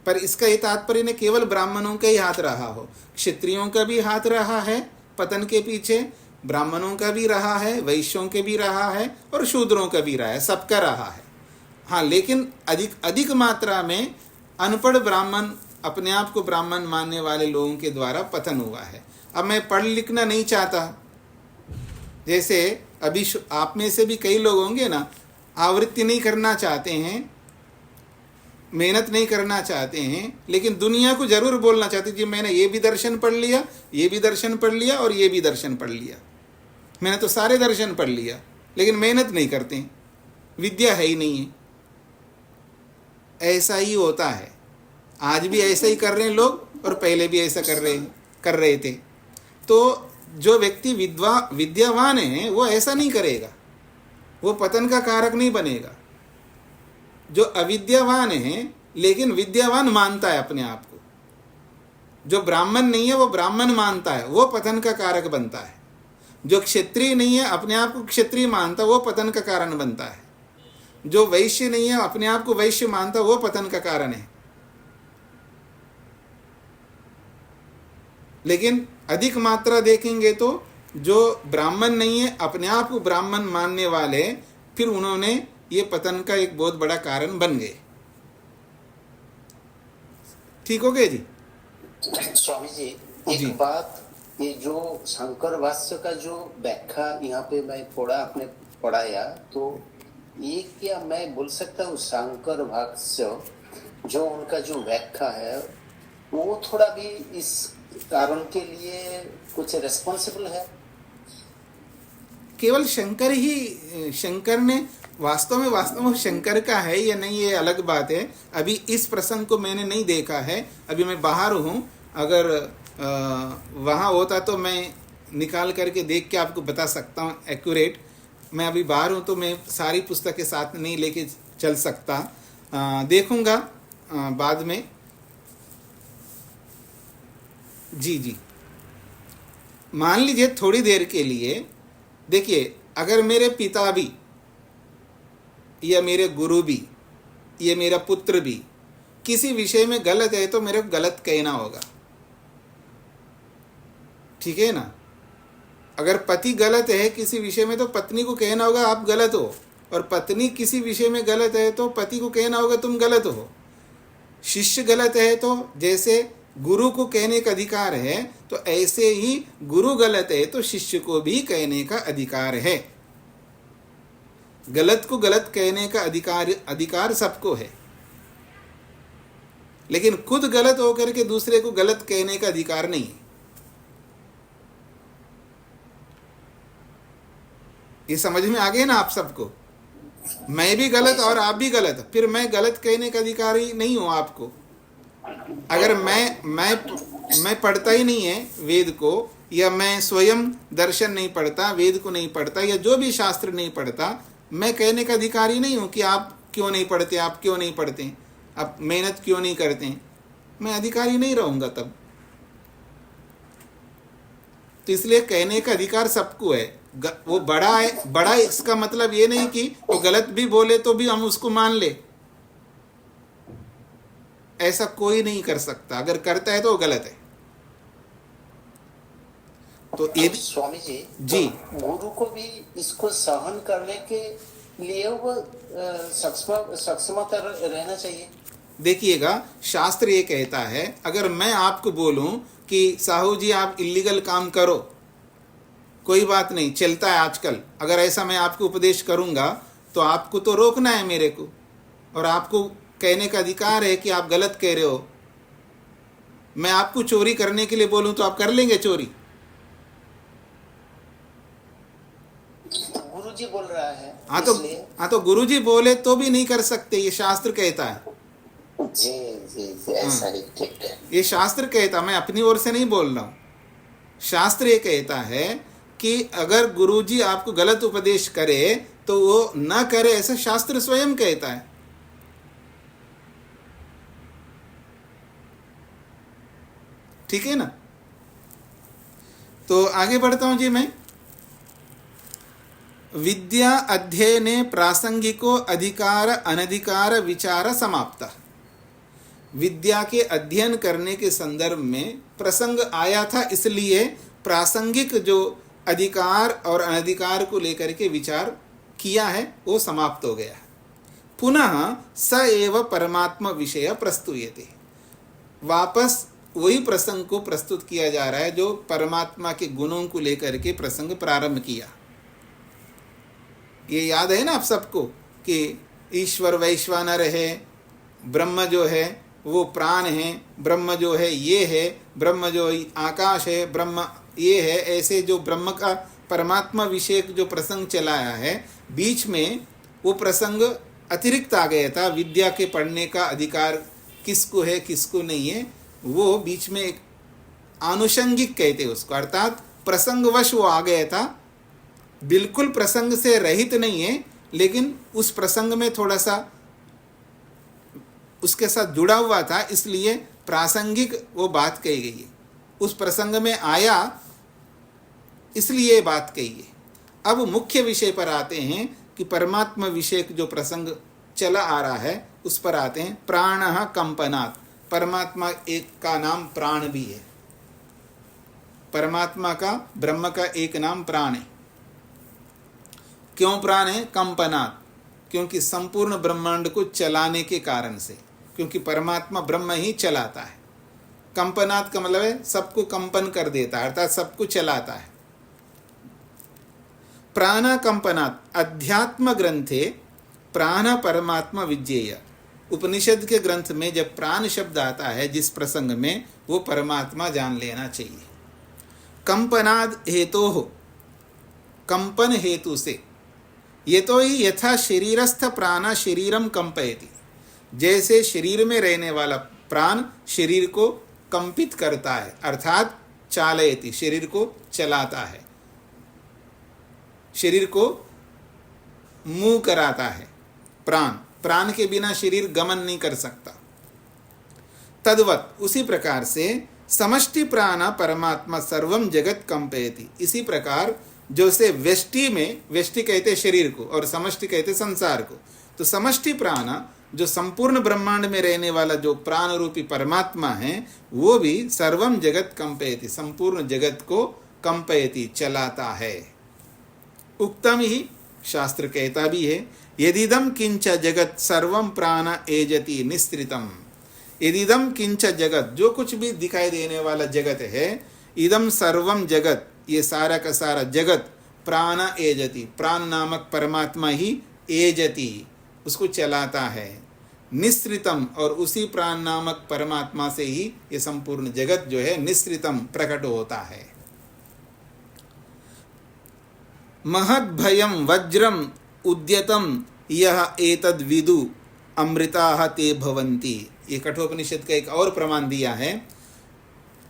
पर इसका ये तात्पर्य ने केवल ब्राह्मणों का ही हाथ रहा हो, क्षत्रियों का भी हाथ रहा है पतन के पीछे, ब्राह्मणों का भी रहा है, वैश्यों के भी रहा है और शूद्रों का भी रहा है, सबका रहा है। हाँ, लेकिन अधिक मात्रा में अनपढ़ ब्राह्मण, अपने आप को ब्राह्मण मानने वाले लोगों के द्वारा पतन हुआ है। अब मैं पढ़ लिखना नहीं चाहता, जैसे अभी आप में से भी कई लोग होंगे ना, आवृत्ति नहीं करना चाहते हैं, मेहनत नहीं करना चाहते हैं, लेकिन दुनिया को जरूर बोलना चाहते जी मैंने ये भी दर्शन पढ़ लिया, ये भी दर्शन पढ़ लिया और ये भी दर्शन पढ़ लिया, मैंने तो सारे दर्शन पढ़ लिया, लेकिन मेहनत नहीं करते हैं, विद्या है ही नहीं है। ऐसा ही होता है, आज भी ऐसा ही कर रहे हैं लोग और पहले भी ऐसा कर रहे थे। तो जो व्यक्ति विद्यावान है वो ऐसा नहीं करेगा, वो पतन का कारक नहीं बनेगा। जो अविद्यावान है लेकिन विद्यावान मानता है अपने आप को, जो ब्राह्मण नहीं है वो ब्राह्मण मानता है, वो पतन का कारक बनता है। जो क्षत्रिय नहीं है, अपने आप को क्षत्रिय मानता, वो पतन का कारण बनता है। जो वैश्य नहीं है, अपने आप को वैश्य मानता, वो पतन का कारण है। लेकिन अधिक मात्रा देखेंगे तो जो ब्राह्मण नहीं है, अपने आप को ब्राह्मण मानने वाले, फिर उन्होंने ये पतन का एक बहुत बड़ा कारण बन गए। ठीक हो गए जी? स्वामी जी, एक बात, ये जो शंकर भाष्य का जो व्याख्या यहाँ पे मैं आपने पढ़ाया, तो ये क्या मैं बोल सकता हूँ शंकर भाष्य जो उनका जो व्याख्या है वो थोड़ा भी इस कारण के लिए कुछ रेस्पॉन्सिबल है? केवल शंकर ने वास्तव में शंकर का है या नहीं, ये अलग बात है। अभी इस प्रसंग को मैंने नहीं देखा है, अभी मैं बाहर हूँ। अगर वहाँ होता तो मैं निकाल करके देख के आपको बता सकता हूँ एक्यूरेट। मैं अभी बाहर हूँ तो मैं सारी पुस्तकें साथ नहीं लेके चल सकता, देखूँगा बाद में। जी, मान लीजिए थोड़ी देर के लिए, देखिए, अगर मेरे पिता भी या मेरे गुरु भी या मेरा पुत्र भी किसी विषय में गलत है तो मेरे को गलत कहना होगा, ठीक है ना? अगर पति गलत है किसी विषय में तो पत्नी को कहना होगा आप गलत हो, और पत्नी किसी विषय में गलत है तो पति को कहना होगा तुम गलत हो। शिष्य गलत है तो जैसे गुरु को कहने का अधिकार है, तो ऐसे ही गुरु गलत है तो शिष्य को भी कहने का अधिकार है। गलत को गलत कहने का अधिकार सबको है, लेकिन खुद गलत होकर के दूसरे को गलत कहने का अधिकार नहीं है। ये समझ में आ गया ना आप सबको? मैं भी गलत और आप भी गलत, फिर मैं गलत कहने का अधिकारी नहीं हूं आपको। अगर मैं पढ़ता ही नहीं है वेद को, या मैं स्वयं दर्शन नहीं पढ़ता, वेद को नहीं पढ़ता, या जो भी शास्त्र नहीं पढ़ता, मैं कहने का अधिकारी नहीं हूं कि आप क्यों नहीं पढ़ते, आप क्यों नहीं पढ़ते, आप मेहनत क्यों नहीं करते। मैं अधिकारी नहीं रहूंगा तब। तो इसलिए कहने का अधिकार सबको है। वो बड़ा है, बड़ा इसका मतलब ये नहीं कि वो गलत भी बोले तो भी हम उसको मान ले, ऐसा कोई नहीं कर सकता। अगर करता है तो वो गलत है। तो ये स्वामी जी, गुरु को भी इसको सहन करने के लिए वो सक्षमता रहना चाहिए। देखिएगा, शास्त्र ये कहता है, अगर मैं आपको बोलूं कि साहू जी आप इलीगल काम करो, कोई बात नहीं, चलता है आजकल, अगर ऐसा मैं आपको उपदेश करूंगा तो आपको तो रोकना है मेरे को, और आपको कहने का अधिकार है कि आप गलत कह रहे हो। मैं आपको चोरी करने के लिए बोलूं तो आप कर लेंगे चोरी? गुरुजी बोल रहा है। हाँ तो गुरुजी बोले तो भी नहीं कर सकते, ये शास्त्र कहता है। जी जी जी, ऐसा ही ठीक है। ये शास्त्र कहता, मैं अपनी ओर से नहीं बोल रहा हूँ, शास्त्र ये कहता है कि अगर गुरुजी आपको गलत उपदेश करे तो वो न करे, ऐसा शास्त्र स्वयं कहता है। ठीक है ना? तो आगे बढ़ता हूं जी मैं। विद्या अध्ययने प्रासंगिको अधिकार अनधिकार विचार समाप्त। विद्या के अध्ययन करने के संदर्भ में प्रसंग आया था, इसलिए प्रासंगिक जो अधिकार और अनधिकार को लेकर के विचार किया है वो समाप्त हो गया है। पुनः स एव परमात्मा विषय प्रस्तुयते। वापस वही प्रसंग को प्रस्तुत किया जा रहा है जो परमात्मा के गुणों को लेकर के प्रसंग प्रारंभ किया। ये याद है ना आप सबको कि ईश्वर वैश्वानर है, ब्रह्म जो है वो प्राण है, ब्रह्म जो है ये है, ब्रह्म जो आकाश है, ब्रह्म ये है। ऐसे जो ब्रह्म का परमात्मा विषय जो प्रसंग चलाया है, बीच में वो प्रसंग अतिरिक्त आ गया था। विद्या के पढ़ने का अधिकार किसको है किसको नहीं है, वो बीच में एक आनुषंगिक कहते उसको, अर्थात प्रसंगवश वो आ गया था। बिल्कुल प्रसंग से रहित नहीं है, लेकिन उस प्रसंग में थोड़ा सा उसके साथ जुड़ा हुआ था, इसलिए प्रासंगिक वो बात कही गई है। उस प्रसंग में आया इसलिए ये बात कही है। अब मुख्य विषय पर आते हैं कि परमात्मा विषय जो प्रसंग चला आ रहा है उस पर आते हैं। प्राणः कंपनात्। परमात्मा एक का नाम प्राण भी है। परमात्मा का, ब्रह्म का एक नाम प्राण है। क्यों प्राण है? कंपनात्, क्योंकि संपूर्ण ब्रह्मांड को चलाने के कारण से, क्योंकि परमात्मा ब्रह्म ही चलाता है। कंपनात् का मतलब है सबको कंपन कर देता है, अर्थात सबको चलाता है। प्राण कंपनात्। अध्यात्म ग्रंथे प्राण परमात्मा विज्ञेय। उपनिषद के ग्रंथ में जब प्राण शब्द आता है जिस प्रसंग में, वो परमात्मा जान लेना चाहिए। कंपनाद हेतोः, कंपन हेतु से। ये तो ही यथा शरीरस्थ प्राण शरीरम कंपयति। जैसे शरीर में रहने वाला प्राण शरीर को कंपित करता है, अर्थात चालयति, शरीर को चलाता है, शरीर को मूव कराता है। प्राण के बिना शरीर गमन नहीं कर सकता। तद्वत, उसी प्रकार से समष्टि प्राण परमात्मा सर्वम जगत कंपयति। इसी प्रकार जो से व्यष्टि में, व्यष्टि कहते शरीर को और समष्टि कहते संसार को, तो समष्टि प्राण जो संपूर्ण ब्रह्मांड में रहने वाला जो प्राण रूपी परमात्मा है, वो भी सर्वम जगत कंपयति, संपूर्ण जगत को कंपयति, चलाता है। उक्तम ही, शास्त्र कहता भी है, यदिदम किंच जगत सर्वम प्राण एजति निस्त्रितम। यदिदम किंच जगत, जो कुछ भी दिखाई देने वाला जगत है, इदम सर्वम जगत, ये सारा का सारा जगत, प्राण एजति, प्राण नामक परमात्मा ही एजति, उसको चलाता है। निस्त्रितम, और उसी प्राण नामक परमात्मा से ही ये संपूर्ण जगत जो है निस्त्रितम, प्रकट होता है। महद भयम वज्रम उद्यतम यह एतद विदु अमृताः ते भवन्ति। ये कठोपनिषद का एक और प्रमाण दिया है।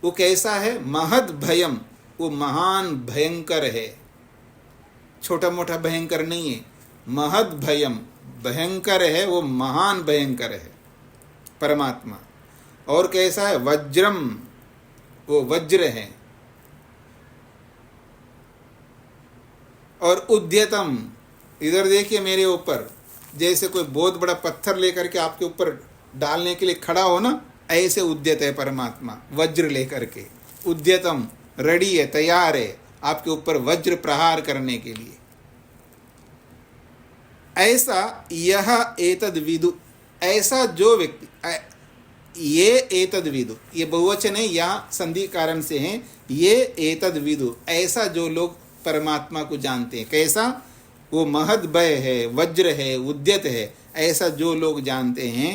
वो कैसा है? महद भयम, वो महान भयंकर है, छोटा मोटा भयंकर नहीं है। महद भयम, भयंकर है, वो महान भयंकर है परमात्मा। और कैसा है? वज्रम, वो वज्र है। और उद्यतम, इधर देखिए मेरे ऊपर, जैसे कोई बहुत बड़ा पत्थर लेकर के आपके ऊपर डालने के लिए खड़ा हो ना, ऐसे उद्यत है परमात्मा, वज्र लेकर के। उद्यतम, रेडी है, तैयार है आपके ऊपर वज्र प्रहार करने के लिए। ऐसा यह एतद विदु, ऐसा जो व्यक्ति, ये एतद विदु, ये बहुवचन है, यहाँ संधि कारण से है। ये एतद विदु, ऐसा जो लोग परमात्मा को जानते हैं। कैसा? वो महद भय है, वज्र है, उद्यत है, ऐसा जो लोग जानते हैं,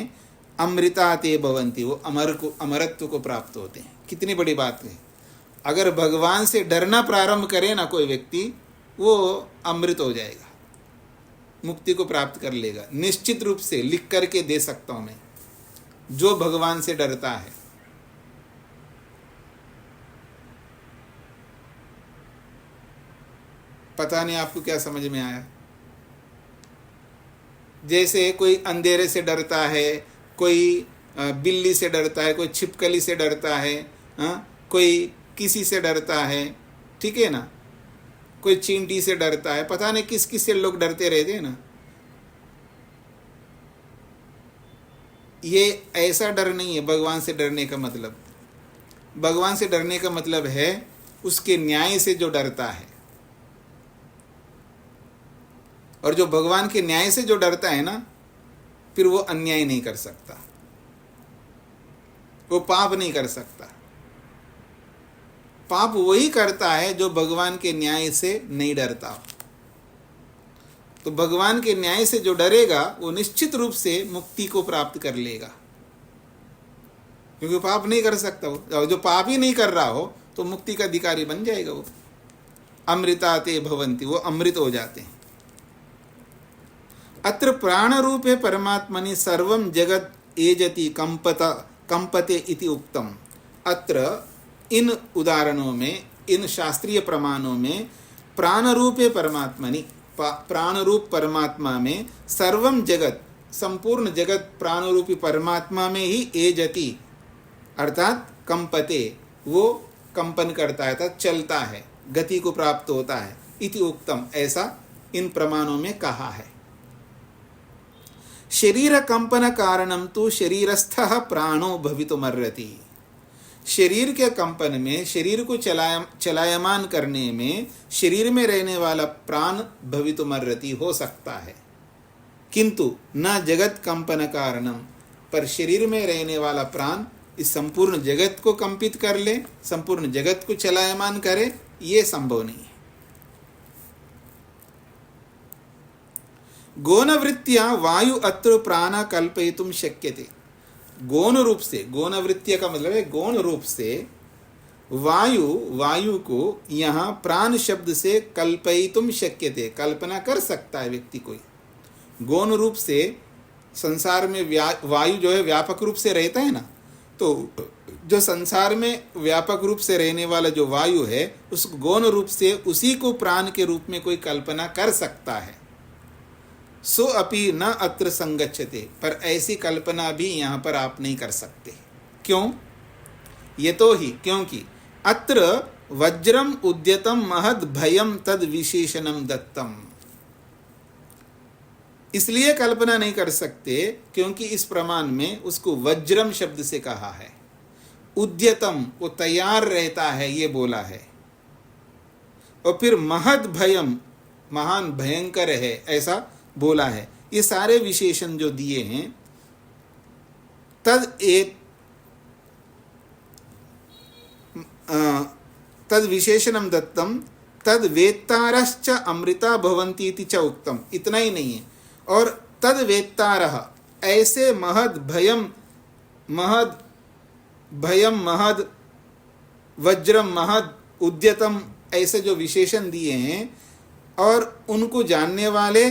अमृता ते भवन्ति, वो अमरत्व को प्राप्त होते हैं। कितनी बड़ी बात है। अगर भगवान से डरना प्रारंभ करे ना कोई व्यक्ति, वो अमृत हो जाएगा, मुक्ति को प्राप्त कर लेगा। निश्चित रूप से लिख करके दे सकता हूँ मैं। जो भगवान से डरता है। पता नहीं आपको क्या समझ में आया। जैसे कोई अंधेरे से डरता है, कोई बिल्ली से डरता है, कोई छिपकली से डरता है, कोई किसी से डरता है, ठीक है ना, कोई चींटी से डरता है, पता नहीं किस किस से लोग डरते रहते हैं ना। ये ऐसा डर नहीं है भगवान से डरने का मतलब। भगवान से डरने का मतलब है उसके न्याय से जो डरता है। और जो भगवान के न्याय से जो डरता है ना, फिर वो अन्याय नहीं कर सकता, वो पाप नहीं कर सकता। पाप वही करता है जो भगवान के न्याय से नहीं डरता। तो भगवान के न्याय से जो डरेगा वो निश्चित रूप से मुक्ति को प्राप्त कर लेगा, क्योंकि पाप नहीं कर सकता वो। जो पाप ही नहीं कर रहा हो तो मुक्ति का अधिकारी बन जाएगा वो। अमृता ते भवन्ति, वो अमृत हो जाते हैं। अत्र प्राण रूपे परमात्मनि सर्वं जगत एजति कंपते इति उक्तम। अत्र इन उदाहरणों में, इन शास्त्रीय प्रमाणों में प्राण रूपे परमात्मनि, प्राण रूप परमात्मा में सर्वम जगत, संपूर्ण जगत प्राण रूपी परमात्मा में ही एजति अर्थात कंपते, वो कंपन करता है, अर्थात चलता है, गति को प्राप्त होता है। इति उक्तम, ऐसा इन प्रमाणों में कहा है। शरीर कंपन कारणम तो शरीरस्थः प्राणो भवितुमर्हति। शरीर के कंपन में, शरीर को चलायमान करने में शरीर में रहने वाला प्राण भवितुमर्हति हो सकता है, किंतु न जगत कंपन कारणम, पर शरीर में रहने वाला प्राण इस संपूर्ण जगत को कंपित कर ले, संपूर्ण जगत को चलायमान करे, ये संभव नहीं है। गौणवृत्तिया वायु अत्र प्राण कल्पयितुम शक्यते। गौण रूप से, गौणवृत्तिया का मतलब है गौण रूप से वायु को यहाँ प्राण शब्द से कल्पयितुम शक्यते, कल्पना कर सकता है व्यक्ति कोई। गौण रूप से संसार में वायु जो है व्यापक रूप से रहता है ना, तो जो संसार में व्यापक रूप से रहने वाला जो वायु है, उस गौण रूप से उसी को प्राण के रूप में कोई कल्पना कर सकता है। सो अपि न अत्र संगच्छते, पर ऐसी कल्पना भी यहाँ पर आप नहीं कर सकते। क्यों? ये तो ही क्योंकि अत्र वज्रम उद्यतम महद भयम तद विशेषणम दत्तम। इसलिए कल्पना नहीं कर सकते क्योंकि इस प्रमाण में उसको वज्रम शब्द से कहा है। उद्यतम, वो तैयार रहता है, ये बोला है। और फिर महद भयम, महान भयंकर है, ऐसा बोला है। ये सारे विशेषण जो दिए हैं, तद विशेषणम दत्तम तद वेत्तारश्च अमृता भवन्ति इति च उक्तम। इतना ही नहीं है, और तद वेत्तारः, ऐसे महद भयम महद वज्रम महद उद्यतम, ऐसे जो विशेषण दिए हैं और उनको जानने वाले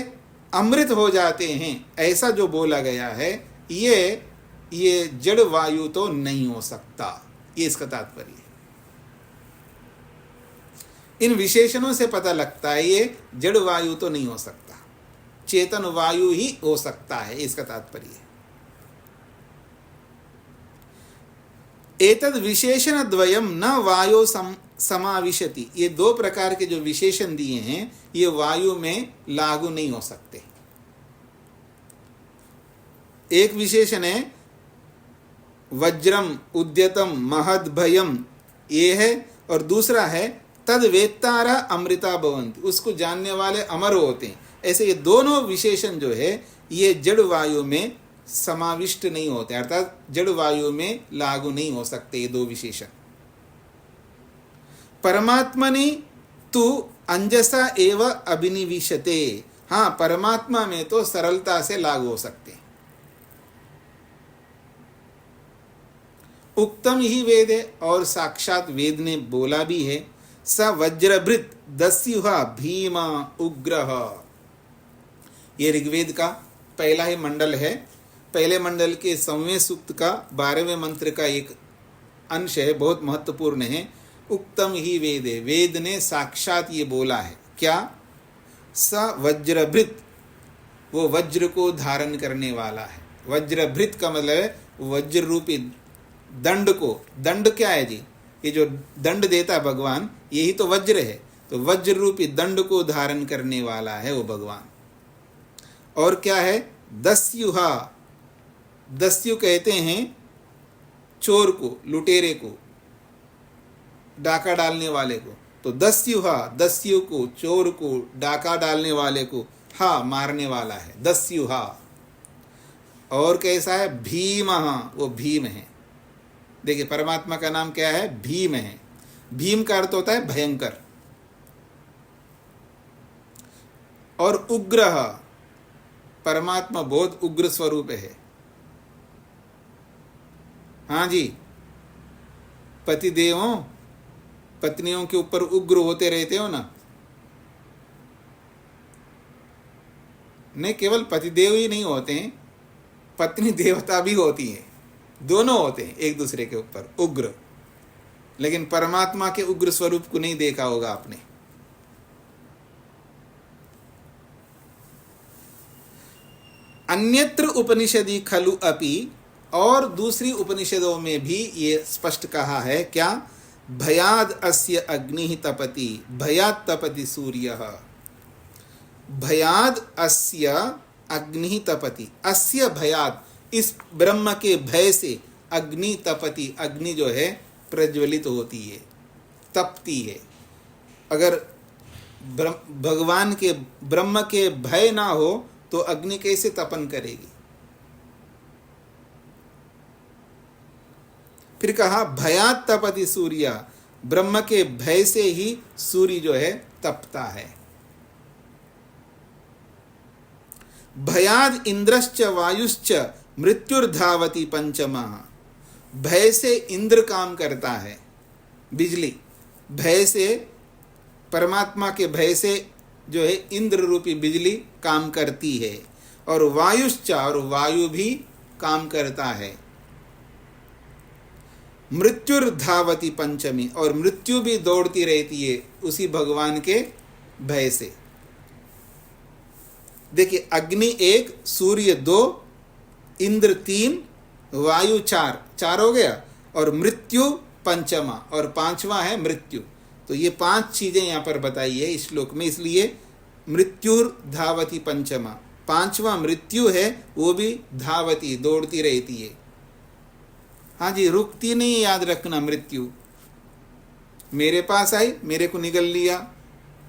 अमृत हो जाते हैं, ऐसा जो बोला गया है, ये जड़ वायु तो नहीं हो सकता। ये इसका तात्पर्य है। इन विशेषणों से पता लगता है ये जड़ वायु तो नहीं हो सकता, चेतन वायु ही हो सकता है, इसका तात्पर्य है। एतद विशेषण द्वयम न वायु समाविशति। ये दो प्रकार के जो विशेषण दिए हैं, ये वायु में लागू नहीं हो सकते। एक विशेषण है वज्रम उद्यतम महद भयम, ये है, और दूसरा है तद वेत्तारा अमृता भवन्ति, उसको जानने वाले अमर होते हैं। ऐसे ये दोनों विशेषण जो है ये जड़ वायु में समाविष्ट नहीं होते, अर्थात जड़ वायु में लागू नहीं हो सकते ये दो विशेषण। परमात्मनि तु अंजसा एव अभिनिविशते। हाँ, परमात्मा में तो सरलता से लागू हो सकते हैं। उक्तम ही वेद है, और साक्षात वेद ने बोला भी है, स वज्रभृत दस्युहा भीमा उग्रह। ये ऋग्वेद का पहला ही मंडल है, पहले मंडल के 9वें सूक्त का 12वें मंत्र का एक अंश है, बहुत महत्वपूर्ण है। उक्तम ही वेदे, वेद ने साक्षात ये बोला है क्या? स वज्रभृत, वो वज्र को धारण करने वाला है। वज्रभृत का मतलब है वज्र रूपी दंड को, दंड क्या है जी? ये जो दंड देता है भगवान, यही तो वज्र है। तो वज्र रूपी दंड को धारण करने वाला है वो भगवान। और क्या है? दस्युहा, दस्यु कहते हैं चोर को, लुटेरे को, डाका डालने वाले को। तो दस्युहा, दस्यु को, चोर को, डाका डालने वाले को हा मारने वाला है, दस्युहा। और कैसा है? भीमहा, वो भीम है। देखिए परमात्मा का नाम क्या है? भीम है। भीम का अर्थ होता है भयंकर। और उग्रह, परमात्मा बहुत उग्र स्वरूप है। हाँ जी, पतिदेवों पत्नियों के ऊपर उग्र होते रहते हो ना? नहीं, केवल पतिदेव ही नहीं होते हैं, पत्नी देवता भी होती हैं, दोनों होते हैं एक दूसरे के ऊपर उग्र। लेकिन परमात्मा के उग्र स्वरूप को नहीं देखा होगा आपने। अन्यत्र उपनिषदि खलु अपि, और दूसरी उपनिषदों में भी ये स्पष्ट कहा है क्या? भयाद अस्य अग्नि तपति, भयाद तपति सूर्यः। भयाद अस्य अग्नि तपति, अस्य भयाद, इस ब्रह्म के भय से अग्नि तपति, अग्नि जो है प्रज्वलित होती है, तपती है। अगर भगवान के ब्रह्म के भय ना हो तो अग्नि कैसे तपन करेगी? फिर कहा भयात तपति सूर्य, ब्रह्म के भय से ही सूर्य जो है तपता है। भयाद इंद्रश्च वायुश्च मृत्युर्धावति पंचमा, भय से इंद्र काम करता है, बिजली। भय से, परमात्मा के भय से जो है इंद्र रूपी बिजली काम करती है। और वायुश्च, और वायु भी काम करता है। मृत्युर्धावति पंचमी, और मृत्यु भी दौड़ती रहती है उसी भगवान के भय से। देखिए अग्नि 1, सूर्य 2, इंद्र 3, वायु 4, 4 हो गया। और मृत्यु पंचमा, और 5वां है मृत्यु। तो ये 5 चीजें यहाँ पर बताई है इस श्लोक में, इसलिए मृत्युर्धावति पंचमा, 5वां मृत्यु है, वो भी धावती, दौड़ती रहती है। हाँ जी, रुकती नहीं, याद रखना। मृत्यु मेरे पास आई, मेरे को निगल लिया,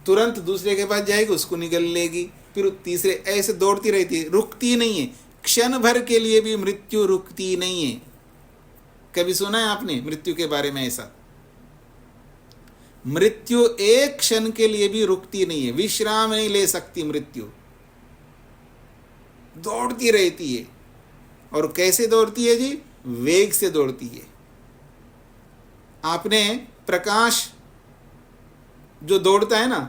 तुरंत दूसरे के पास जाएगी, उसको निगल लेगी, फिर तीसरे, ऐसे दौड़ती रहती है, रुकती नहीं है। क्षण भर के लिए भी मृत्यु रुकती नहीं है। कभी सुना है आपने मृत्यु के बारे में ऐसा? मृत्यु एक क्षण के लिए भी रुकती नहीं है, विश्राम नहीं ले सकती मृत्यु, दौड़ती रहती है। और कैसे दौड़ती है जी? वेग से दौड़ती है। आपने प्रकाश जो दौड़ता है ना,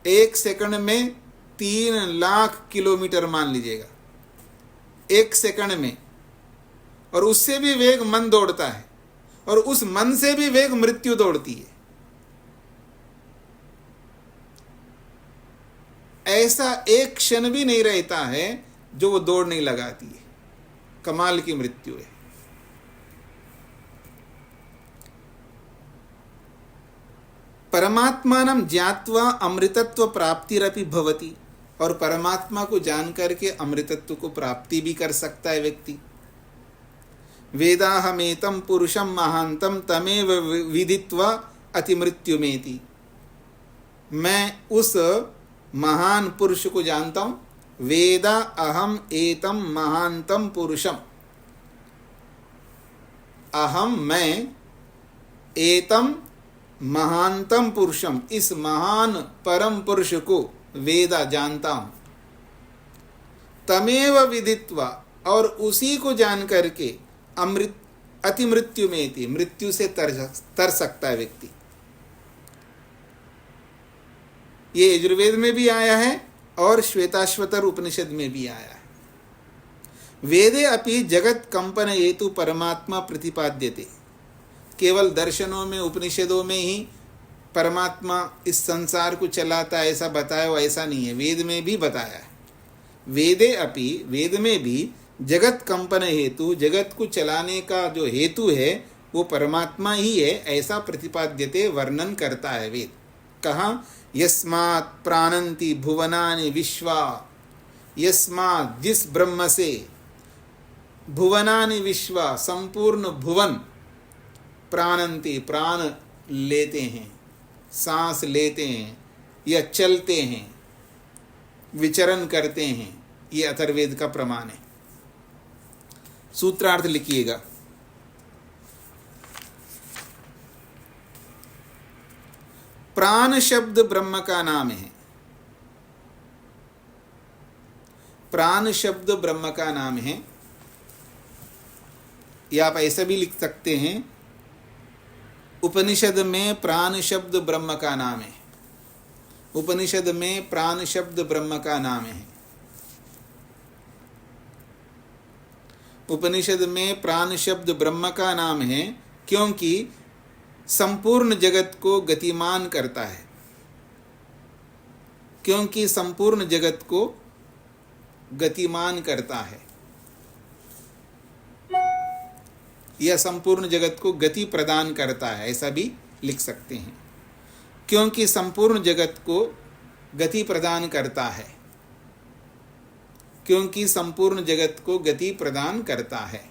1 सेकंड में 3 लाख किलोमीटर मान लीजिएगा, 1 सेकंड में। और उससे भी वेग मन दौड़ता है, और उस मन से भी वेग मृत्यु दौड़ती है। ऐसा एक क्षण भी नहीं रहता है जो वो दौड़ नहीं लगाती है। कमाल की मृत्यु है। परमात्मानं ज्ञात्वा अमृतत्व प्राप्तिरपि भवति, और परमात्मा को जान करके अमृतत्व को प्राप्ति भी कर सकता है व्यक्ति। वेदाहमेतं पुरुषं महांतं तमेव विदित्वा अतिमृत्युमेति, मैं उस महान पुरुष को जानता हूँ। वेदा अहम एतम महांतम पुरुषम, अहम मैं, एतम महानतम पुरुषम, इस महान परम पुरुष को वेदा जानता हूं। तमेव विदित्वा, और उसी को जान करके अमृत अति मृत्यु में थी, मृत्यु से तर सकता है व्यक्ति। ये यजुर्वेद में भी आया है और श्वेताश्वतर उपनिषद में भी आया है। वेदे अपि जगत कंपन हेतु परमात्मा प्रतिपाद्यते। केवल दर्शनों में, उपनिषदों में ही परमात्मा इस संसार को चलाता है ऐसा बताया हो, ऐसा नहीं है। वेद में भी बताया है। वेदे अपि, वेद में भी जगत कंपन हेतु, जगत को चलाने का जो हेतु है वो परमात्मा ही है ऐसा प्रतिपाद्यते, वर्णन करता है वेद। कहाँ? यस्मात् प्राणन्ति भुवनानि विश्वा, यस्मात्, जिस ब्रह्म से, भुवनानि विश्वा, संपूर्ण भुवन, प्राणन्ति, प्राण लेते हैं, सांस लेते हैं या चलते हैं, विचरण करते हैं। ये अथर्ववेद का प्रमाण है। सूत्रार्थ लिखिएगा। प्राण शब्द ब्रह्म का नाम है। प्राण शब्द ब्रह्म का नाम है। या आप ऐसा भी लिख सकते हैं, उपनिषद में प्राण शब्द ब्रह्म का नाम है। उपनिषद में प्राण शब्द ब्रह्म का नाम है। उपनिषद में प्राण शब्द ब्रह्म का नाम है क्योंकि संपूर्ण जगत को गतिमान करता है। क्योंकि संपूर्ण जगत को गतिमान करता है, यह संपूर्ण जगत को गति प्रदान करता है, ऐसा भी लिख सकते हैं। क्योंकि संपूर्ण जगत को गति प्रदान करता है। क्योंकि संपूर्ण जगत को गति प्रदान करता है।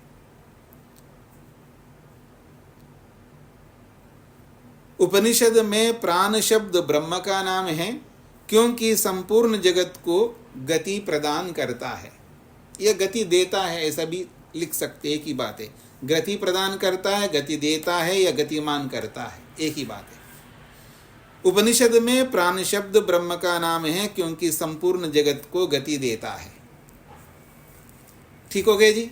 उपनिषद में प्राण शब्द ब्रह्म का नाम है क्योंकि संपूर्ण जगत को गति प्रदान करता है। यह गति देता है, ऐसा भी लिख सकते हैं। एक ही बात है। गति प्रदान करता है, गति देता है या गतिमान करता है, एक ही बात है। उपनिषद में प्राण शब्द ब्रह्म का नाम है क्योंकि संपूर्ण जगत को गति देता है। ठीक हो गए जी?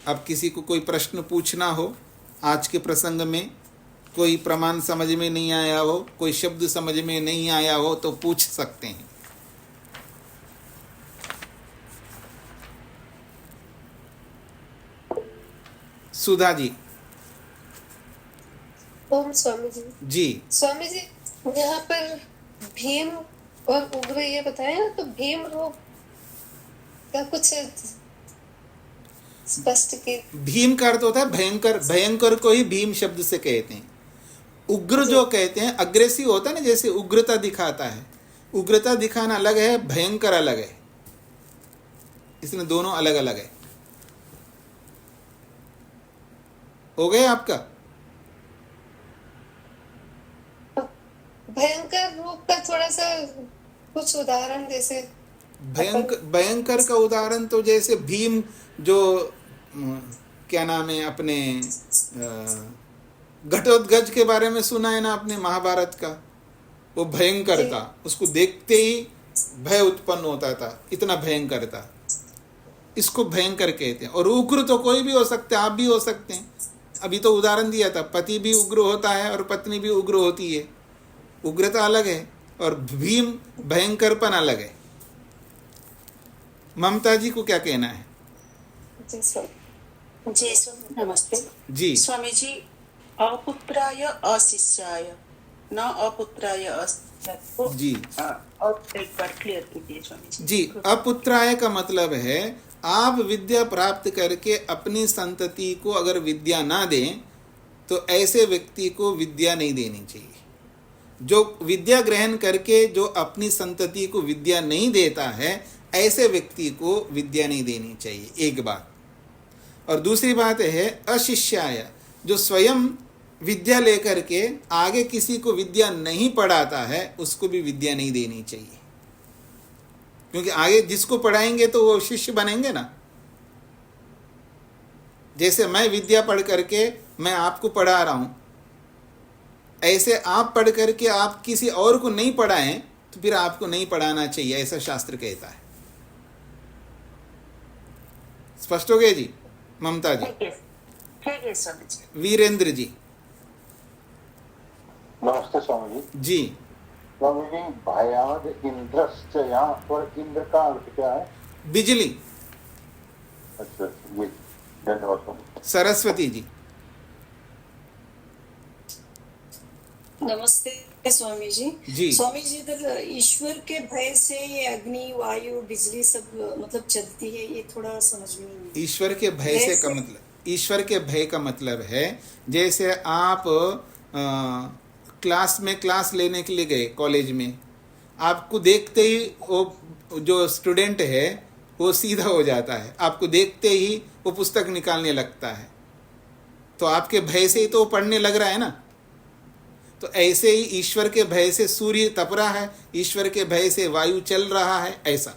अब किसी को कोई प्रश्न पूछना हो आज के प्रसंग में, कोई प्रमाण समझ में नहीं आया हो, कोई शब्द समझ में नहीं आया हो तो पूछ सकते हैं। सुधा जी। ओम स्वामी जी। जी स्वामी जी, यहाँ पर भीम और उग्र ये बताया ना, तो भीम रूप का कुछ स्पष्ट की। भीम का अर्थ होता है भयंकर। भयंकर को ही भीम शब्द से कहते हैं। उग्र जो कहते हैं, अग्रेसिव होता है ना, जैसे उग्रता दिखाता है। उग्रता दिखाना अलग है, भयंकर अलग है। इसमें दोनों अलग अलग है। हो गया आपका? भयंकर रूप का थोड़ा सा कुछ उदाहरण, जैसे भयंकर का उदाहरण तो जैसे भीम जो क्या नाम है अपने घटोत्कच के बारे में सुना है ना आपने, महाभारत का। वो भयंकर था, उसको देखते ही भय उत्पन्न होता था, इतना भयंकर था। इसको भयंकर कहते हैं। और उग्र तो कोई भी हो सकता है, आप भी हो सकते हैं। अभी तो उदाहरण दिया था, पति भी उग्र होता है और पत्नी भी उग्र होती है। उग्रता अलग है और भीम भयंकरपन अलग है। ममता जी को क्या कहना है? जी स्वामी नमस्ते जी स्वामी जी। अपुत्राय अशिष्याय, न अपुत्राय अशिष्याय को जी और एक बार क्लियर कीजिए स्वामी जी। जी, अपुत्राय का मतलब है आप विद्या प्राप्त करके अपनी संतति को अगर विद्या ना दें तो ऐसे व्यक्ति को विद्या नहीं देनी चाहिए। जो विद्या ग्रहण करके जो अपनी संतति को विद्या नहीं देता है, ऐसे व्यक्ति को विद्या नहीं देनी चाहिए, एक बात। और दूसरी बात है अशिष्याय, जो स्वयं विद्या लेकर के आगे किसी को विद्या नहीं पढ़ाता है, उसको भी विद्या नहीं देनी चाहिए। क्योंकि आगे जिसको पढ़ाएंगे तो वो शिष्य बनेंगे ना। जैसे मैं विद्या पढ़ करके मैं आपको पढ़ा रहा हूं, ऐसे आप पढ़ करके आप किसी और को नहीं पढ़ाएं तो फिर आपको नहीं पढ़ाना चाहिए, ऐसा शास्त्र कहता है। स्पष्ट हो गए जी? ममता जी। ठीक है स्वामी जी। वीरेंद्र जी। नमस्ते स्वामी जी। जी स्वामी जी, भयाद इंद्रश्च, यहाँ पर इंद्र का अर्थ क्या है? बिजली। अच्छा जी, धन्यवाद स्वामी। सरस्वती जी। नमस्ते स्वामी जी। जी। स्वामी जी, इधर ईश्वर के भय से ये अग्नि वायु बिजली सब मतलब चलती है, ये थोड़ा समझ में नहीं आता। ईश्वर के भय से का मतलब, ईश्वर के भय का मतलब है जैसे आप क्लास में क्लास लेने के लिए गए कॉलेज में, आपको देखते ही वो जो स्टूडेंट है वो सीधा हो जाता है, आपको देखते ही वो पुस्तक निकालने लगता है, तो आपके भय से ही तो वो पढ़ने लग रहा है ना। तो ऐसे ही ईश्वर के भय से सूर्य तप रहा है, ईश्वर के भय से वायु चल रहा है, ऐसा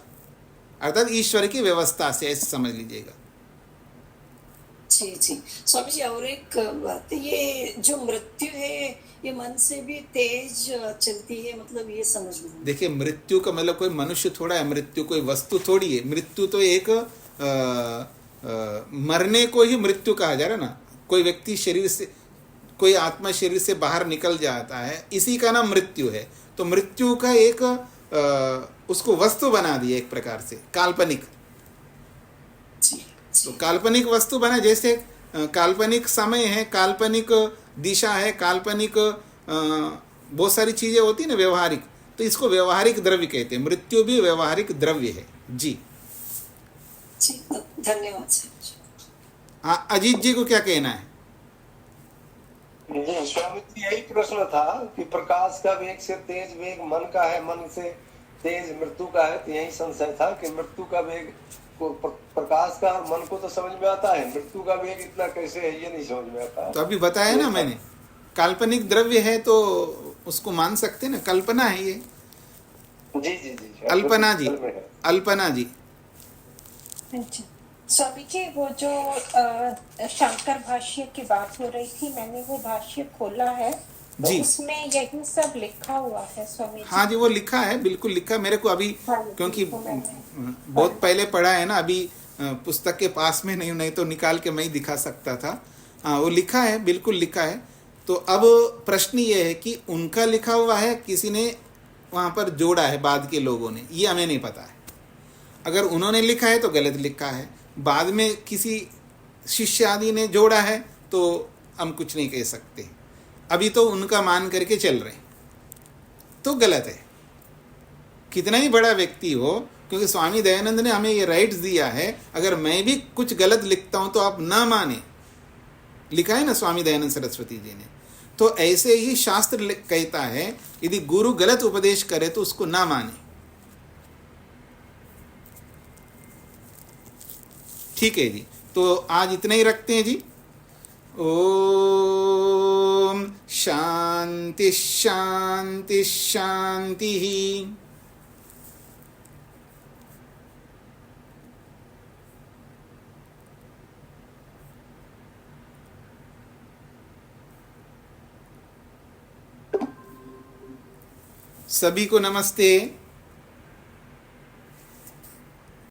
अर्थात ईश्वर की व्यवस्था से, ऐसे समझ लीजिएगा। जी जी स्वामी जी, और एक बात, ये जो मृत्यु है ये मन से भी तेज चलती है, मतलब ये समझ में नहीं। देखिए, मृत्यु का मतलब कोई मनुष्य थोड़ा है, मृत्यु कोई वस्तु थोड़ी है। मृत्यु तो एक मरने को ही मृत्यु कहा जा रहा है ना। कोई व्यक्ति शरीर से, कोई आत्मा शरीर से बाहर निकल जाता है, इसी का नाम मृत्यु है। तो मृत्यु का एक उसको वस्तु बना दिया एक प्रकार से, काल्पनिक। तो काल्पनिक वस्तु बना, जैसे काल्पनिक समय है, काल्पनिक दिशा है, काल्पनिक बहुत सारी चीजें होती है ना व्यवहारिक, तो इसको व्यवहारिक द्रव्य कहते हैं। मृत्यु भी व्यवहारिक द्रव्य है। जी धन्यवाद सर। हाँ, अजीत जी को क्या कहना है? जी स्वामी जी, यही प्रश्न था कि प्रकाश का वेग से तेज वेग मन का है, मन से तेज मृत्यु का है, तो यही संशय था कि मृत्यु का वेग को प्रकाश का और मन को तो समझ में आता है, मृत्यु का वेग इतना कैसे है ये नहीं समझ में आता। तो अभी बताया ना मैंने, काल्पनिक द्रव्य है तो उसको मान सकते हैं ना, कल्पना है ये। जी जी जी, अल्पना जी, अल्पना जी। अच्छा स्वामी जी, वो जो शंकर भाष्य की बात हो रही थी, मैंने वो भाष्य खोला है तो जी। उसमें यही सब लिखा हुआ है स्वामी जी। हाँ जी, वो लिखा है, बिल्कुल लिखा है। मेरे को अभी क्योंकि बहुत पहले पढ़ा है ना, अभी पुस्तक के पास में नहीं तो निकाल के मैं ही दिखा सकता था। वो लिखा है, बिल्कुल लिखा है। तो अब प्रश्न ये है कि उनका लिखा हुआ है, किसी ने वहाँ पर जोड़ा है बाद के लोगों ने, ये हमें नहीं पता है। अगर उन्होंने लिखा है तो गलत लिखा है, बाद में किसी शिष्य आदि ने जोड़ा है तो हम कुछ नहीं कह सकते। अभी तो उनका मान करके चल रहे हैं तो गलत है, कितना ही बड़ा व्यक्ति हो। क्योंकि स्वामी दयानंद ने हमें ये राइट्स दिया है, अगर मैं भी कुछ गलत लिखता हूं तो आप ना माने, लिखा है ना स्वामी दयानंद सरस्वती जी ने। तो ऐसे ही शास्त्र कहता है, यदि गुरु गलत उपदेश करे तो उसको ना माने। ठीक है जी, तो आज इतना ही रखते हैं जी। ओम शांति शांति शांति। सभी को नमस्ते।